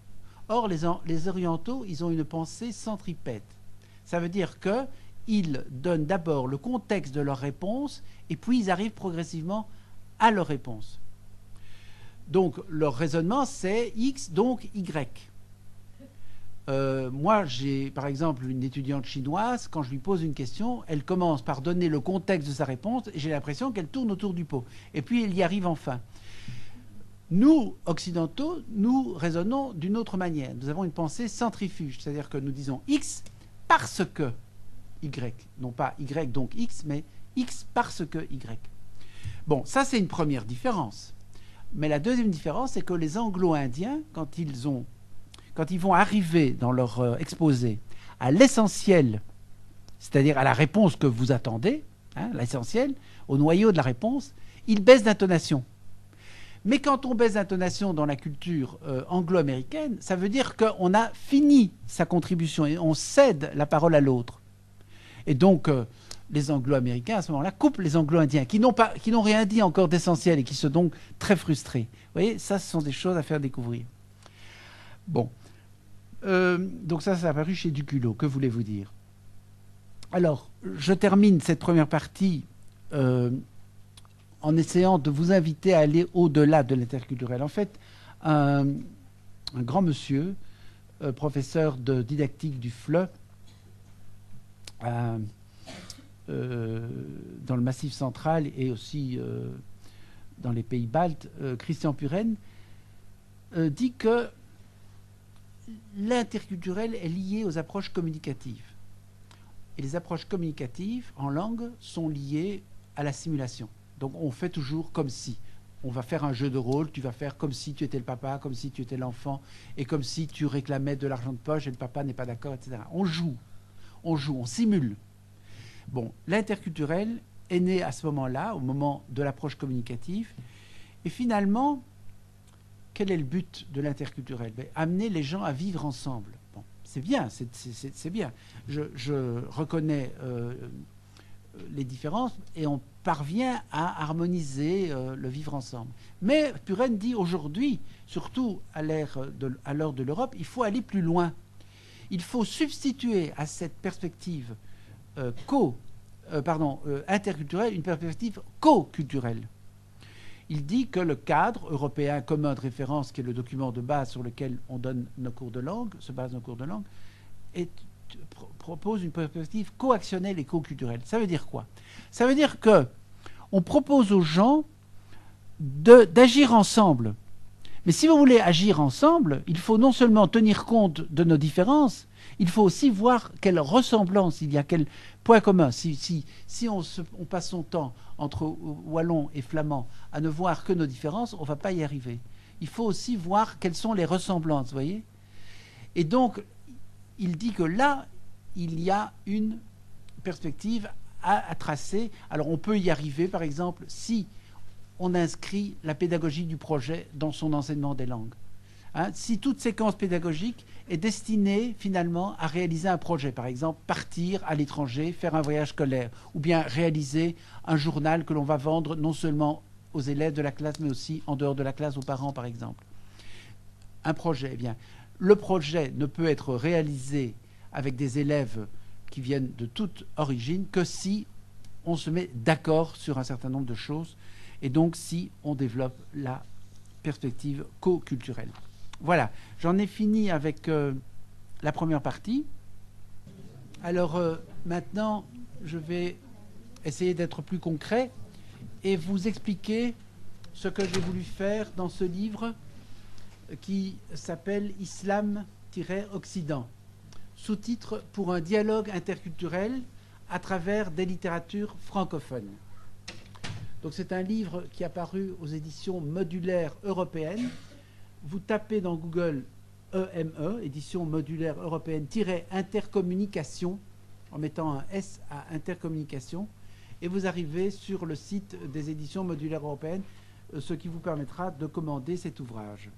A: Or, les orientaux, ils ont une pensée centripète. Ça veut dire qu'ils donnent d'abord le contexte de leur réponse et puis ils arrivent progressivement à leur réponse. Donc, leur raisonnement, c'est X, donc Y. Moi, j'ai par exemple une étudiante chinoise, quand je lui pose une question, elle commence par donner le contexte de sa réponse et j'ai l'impression qu'elle tourne autour du pot. Et puis, elle y arrive enfin. Nous, occidentaux, nous raisonnons d'une autre manière. Nous avons une pensée centrifuge, c'est-à-dire que nous disons X parce que Y. Non pas Y donc X, mais X parce que Y. Bon, ça c'est une première différence. Mais la deuxième différence, c'est que les anglo-indiens, quand ils vont arriver dans leur exposé à l'essentiel, c'est-à-dire à la réponse que vous attendez, hein, l'essentiel, au noyau de la réponse, ils baissent d'intonation. Mais quand on baisse d'intonation dans la culture anglo-américaine, ça veut dire qu'on a fini sa contribution et on cède la parole à l'autre. Et donc, les anglo-américains, à ce moment-là, coupent les anglo-indiens qui n'ont rien dit encore d'essentiel et qui sont donc très frustrés. Vous voyez, ça, ce sont des choses à faire découvrir. Bon. Donc ça a apparu chez Duculot. Que voulez-vous dire? Alors, je termine cette première partie en essayant de vous inviter à aller au-delà de l'interculturel. En fait, un grand monsieur, professeur de didactique du FLE, dans le Massif central et aussi dans les pays baltes, Christian Puren, dit que l'interculturel est lié aux approches communicatives. Et les approches communicatives en langue sont liées à la simulation. Donc on fait toujours comme si. On va faire un jeu de rôle, tu vas faire comme si tu étais le papa, comme si tu étais l'enfant, et comme si tu réclamais de l'argent de poche et le papa n'est pas d'accord, etc. On joue, on simule. Bon, l'interculturel est né à ce moment-là, au moment de l'approche communicative, et finalement, quel est le but de l'interculturel? Amener les gens à vivre ensemble. Bon, c'est bien, c'est bien. Je reconnais les différences et on parvient à harmoniser le vivre ensemble. Mais Puren dit aujourd'hui, surtout à l'heure de l'Europe, il faut aller plus loin. Il faut substituer à cette perspective interculturelle une perspective co-culturelle. Il dit que le cadre européen commun de référence, qui est le document de base sur lequel on donne nos cours de langue, se base nos cours de langue, propose une perspective coactionnelle et co-culturelle. Ça veut dire quoi? Ça veut dire qu'on propose aux gens d'agir ensemble. Mais si vous voulez agir ensemble, il faut non seulement tenir compte de nos différences, il faut aussi voir quelle ressemblance il y a, quel point commun. Si on passe son temps entre wallons et flamands à ne voir que nos différences, on ne va pas y arriver. Il faut aussi voir quelles sont les ressemblances, vous voyez. Et donc, il dit que là, il y a une perspective à tracer. Alors, on peut y arriver, par exemple, si on inscrit la pédagogie du projet dans son enseignement des langues. Hein, si toute séquence pédagogique est destinée finalement à réaliser un projet, par exemple partir à l'étranger, faire un voyage scolaire, ou bien réaliser un journal que l'on va vendre non seulement aux élèves de la classe, mais aussi en dehors de la classe aux parents, par exemple. Un projet, eh bien, le projet ne peut être réalisé avec des élèves qui viennent de toute origine que si on se met d'accord sur un certain nombre de choses et donc si on développe la perspective co-culturelle. Voilà, j'en ai fini avec la première partie. Alors maintenant, je vais essayer d'être plus concret et vous expliquer ce que j'ai voulu faire dans ce livre qui s'appelle « Islam-Occident », sous-titre « Pour un dialogue interculturel à travers des littératures francophones ». Donc c'est un livre qui est apparu aux éditions modulaires européennes. Vous tapez dans Google EME, édition modulaire européenne, intercommunication, en mettant un S à intercommunication, et vous arrivez sur le site des éditions modulaires européennes, ce qui vous permettra de commander cet ouvrage.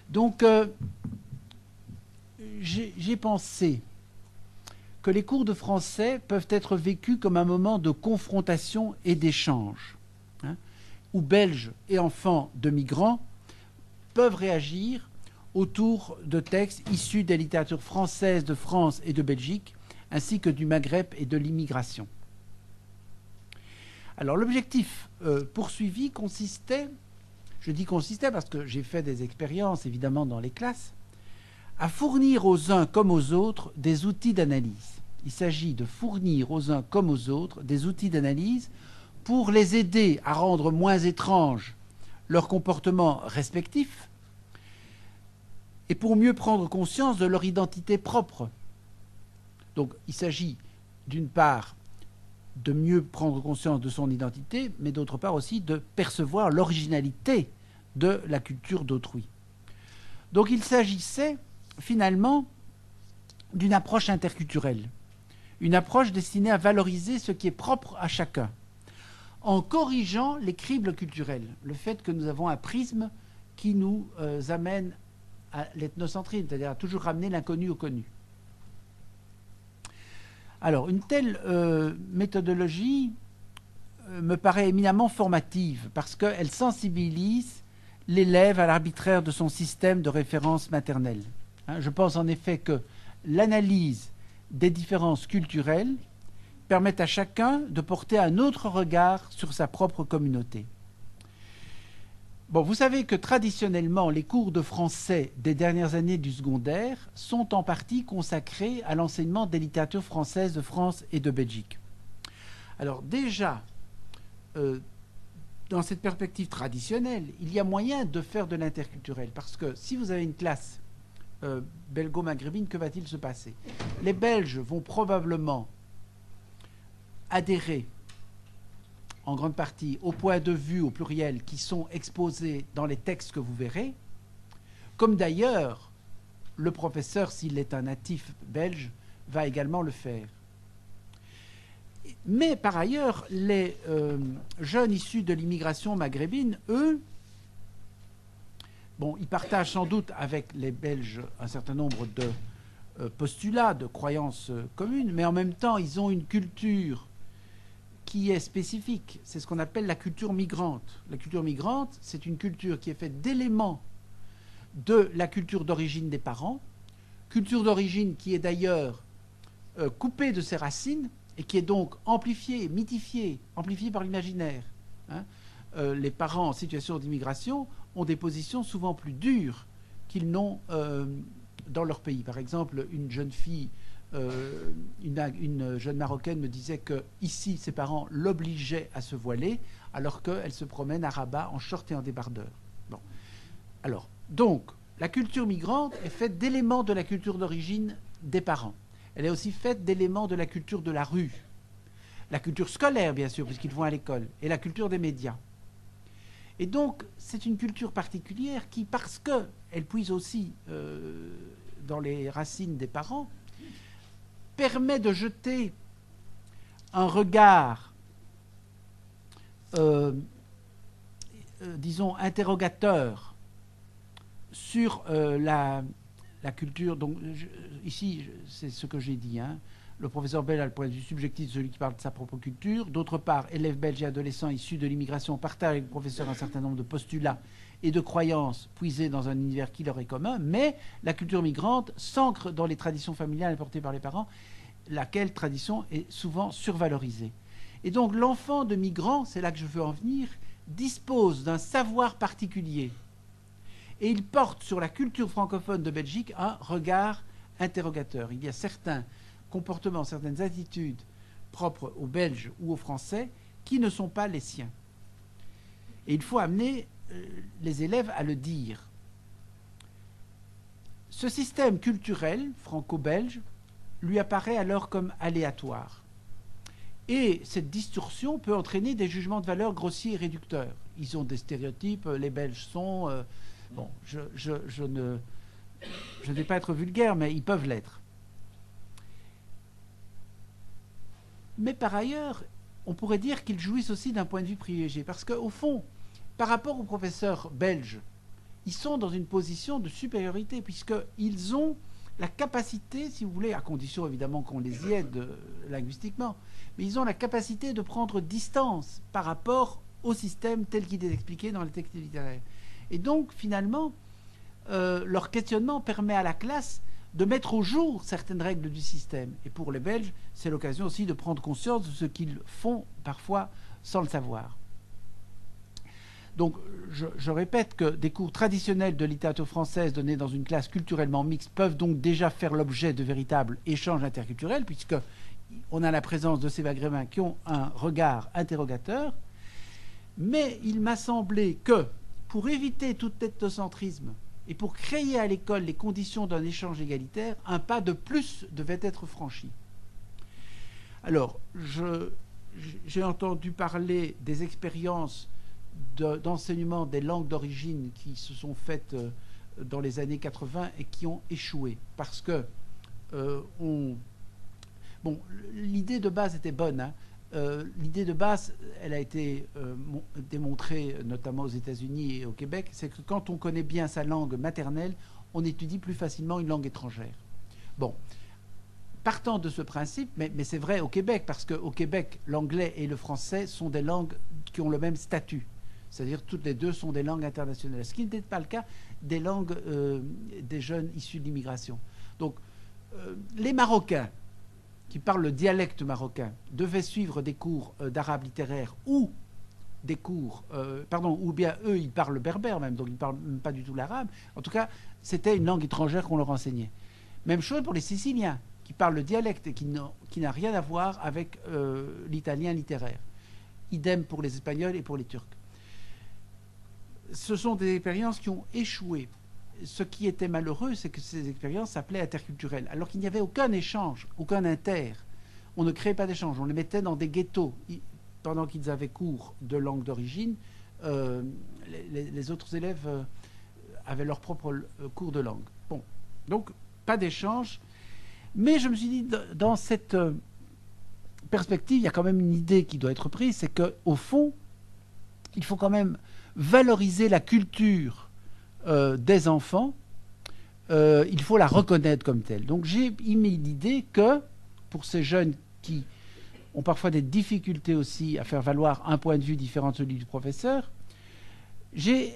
A: Donc, j'ai pensé que les cours de français peuvent être vécus comme un moment de confrontation et d'échange, hein, où Belges et enfants de migrants peuvent réagir autour de textes issus des littératures françaises de France et de Belgique, ainsi que du Maghreb et de l'immigration. Alors l'objectif poursuivi consistait, je dis consistait parce que j'ai fait des expériences évidemment dans les classes, à fournir aux uns comme aux autres des outils d'analyse. Il s'agit de fournir aux uns comme aux autres des outils d'analyse pour les aider à rendre moins étranges leurs comportements respectifs et pour mieux prendre conscience de leur identité propre. Donc il s'agit d'une part de mieux prendre conscience de son identité, mais d'autre part aussi de percevoir l'originalité de la culture d'autrui. Donc il s'agissait finalement d'une approche interculturelle, une approche destinée à valoriser ce qui est propre à chacun, en corrigeant les cribles culturels, le fait que nous avons un prisme qui nous amène à l'ethnocentrisme, c'est-à-dire à toujours ramener l'inconnu au connu. Alors, une telle méthodologie me paraît éminemment formative parce qu'elle sensibilise l'élève à l'arbitraire de son système de référence maternelle. Je pense en effet que l'analyse des différences culturelles permet à chacun de porter un autre regard sur sa propre communauté. Bon, vous savez que traditionnellement, les cours de français des dernières années du secondaire sont en partie consacrés à l'enseignement des littératures françaises de France et de Belgique. Alors déjà, dans cette perspective traditionnelle, il y a moyen de faire de l'interculturel, parce que si vous avez une classe belgo-maghrébine, que va-t-il se passer? Les Belges vont probablement adhérer en grande partie aux points de vue au pluriel qui sont exposés dans les textes que vous verrez, comme d'ailleurs le professeur, s'il est un natif belge, va également le faire. Mais par ailleurs, les jeunes issus de l'immigration maghrébine, eux, bon, ils partagent sans doute avec les Belges un certain nombre de postulats, de croyances communes, mais en même temps, ils ont une culture qui est spécifique. C'est ce qu'on appelle la culture migrante. La culture migrante, c'est une culture qui est faite d'éléments de la culture d'origine des parents, culture d'origine qui est d'ailleurs coupée de ses racines et qui est donc amplifiée, mythifiée, amplifiée par l'imaginaire. Les parents en situation d'immigration ont des positions souvent plus dures qu'ils n'ont dans leur pays. Par exemple, une jeune fille, une jeune Marocaine me disait que ici, ses parents l'obligeaient à se voiler, alors qu'elle se promène à Rabat en short et en débardeur. Bon. Alors, donc, la culture migrante est faite d'éléments de la culture d'origine des parents. Elle est aussi faite d'éléments de la culture de la rue. La culture scolaire, bien sûr, puisqu'ils vont à l'école, et la culture des médias. Et donc, c'est une culture particulière qui, parce qu'elle puise aussi dans les racines des parents, permet de jeter un regard, disons, interrogateur sur la culture. Donc, ici, c'est ce que j'ai dit, le professeur belge a le point de vue subjectif de celui qui parle de sa propre culture. D'autre part, élèves belges et adolescents issus de l'immigration partagent avec le professeur un certain nombre de postulats et de croyances puisées dans un univers qui leur est commun, mais la culture migrante s'ancre dans les traditions familiales apportées par les parents, laquelle tradition est souvent survalorisée. Et donc l'enfant de migrant, c'est là que je veux en venir, dispose d'un savoir particulier. Et il porte sur la culture francophone de Belgique un regard interrogateur. Il y a certains comportements, certaines attitudes propres aux Belges ou aux Français qui ne sont pas les siens. Et il faut amener les élèves à le dire. Ce système culturel franco-belge lui apparaît alors comme aléatoire. Et cette distorsion peut entraîner des jugements de valeur grossiers et réducteurs. Ils ont des stéréotypes, les Belges sont... bon, je ne vais pas être vulgaire, mais ils peuvent l'être. Mais par ailleurs, on pourrait dire qu'ils jouissent aussi d'un point de vue privilégié. Parce qu'au fond, par rapport aux professeurs belges, ils sont dans une position de supériorité, puisqu'ils ont la capacité, si vous voulez, à condition évidemment qu'on les y aide linguistiquement, mais ils ont la capacité de prendre distance par rapport au système tel qu'il est expliqué dans les textes littéraires. Et donc, finalement, leur questionnement permet à la classe de mettre au jour certaines règles du système. Et pour les Belges, c'est l'occasion aussi de prendre conscience de ce qu'ils font parfois sans le savoir. Donc, je répète que des cours traditionnels de littérature française donnés dans une classe culturellement mixte peuvent donc déjà faire l'objet de véritables échanges interculturels, puisqu'on a la présence de ces maghrébins qui ont un regard interrogateur. Mais il m'a semblé que, pour éviter tout ethnocentrisme et pour créer à l'école les conditions d'un échange égalitaire, un pas de plus devait être franchi. Alors, j'ai entendu parler des expériences d'enseignement des langues d'origine qui se sont faites dans les années 80 et qui ont échoué. Parce que bon, l'idée de base était bonne. Hein. L'idée de base, elle a été démontrée notamment aux États-Unis et au Québec, c'est que quand on connaît bien sa langue maternelle, on étudie plus facilement une langue étrangère. Bon, partant de ce principe, mais c'est vrai au Québec, parce qu'au Québec, l'anglais et le français sont des langues qui ont le même statut. C'est-à-dire toutes les deux sont des langues internationales. Ce qui n'était pas le cas des langues des jeunes issus de l'immigration. Donc, les Marocains qui parlent le dialecte marocain devaient suivre des cours d'arabe littéraire ou des cours, ou bien eux, ils parlent berbère même, donc ils ne parlent même pas du tout l'arabe. En tout cas, c'était une langue étrangère qu'on leur enseignait. Même chose pour les Siciliens, qui parlent le dialecte et qui n'a rien à voir avec l'italien littéraire. Idem pour les Espagnols et pour les Turcs. Ce sont des expériences qui ont échoué. Ce qui était malheureux, c'est que ces expériences s'appelaient interculturelles, alors qu'il n'y avait aucun échange, aucun inter. On ne créait pas d'échange, on les mettait dans des ghettos. Pendant qu'ils avaient cours de langue d'origine, les autres élèves avaient leur propre cours de langue. Bon, donc pas d'échange. Mais je me suis dit, dans cette perspective, il y a quand même une idée qui doit être prise, c'est qu'au fond, il faut quand même valoriser la culture des enfants, il faut la reconnaître comme telle. Donc j'ai émis l'idée que, pour ces jeunes qui ont parfois des difficultés aussi à faire valoir un point de vue différent de celui du professeur, j'ai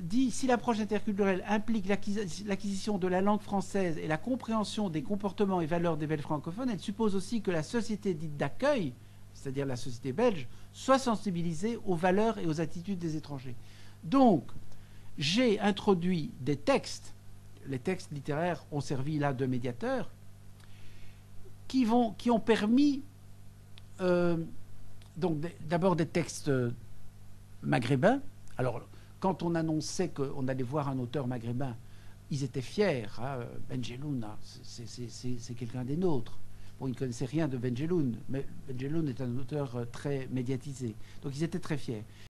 A: dit, si l'approche interculturelle implique l'acquisition de la langue française et la compréhension des comportements et valeurs des Belges francophones, elle suppose aussi que la société dite d'accueil, c'est-à-dire la société belge, soit sensibilisée aux valeurs et aux attitudes des étrangers. Donc, j'ai introduit des textes, les textes littéraires ont servi là de médiateurs, qui ont permis, donc d'abord des textes maghrébins. Alors, quand on annonçait qu'on allait voir un auteur maghrébin, ils étaient fiers. Hein, Benjeloun, c'est quelqu'un des nôtres. Bon, ils ne connaissaient rien de Benjeloun, mais Benjeloun est un auteur très médiatisé. Donc ils étaient très fiers.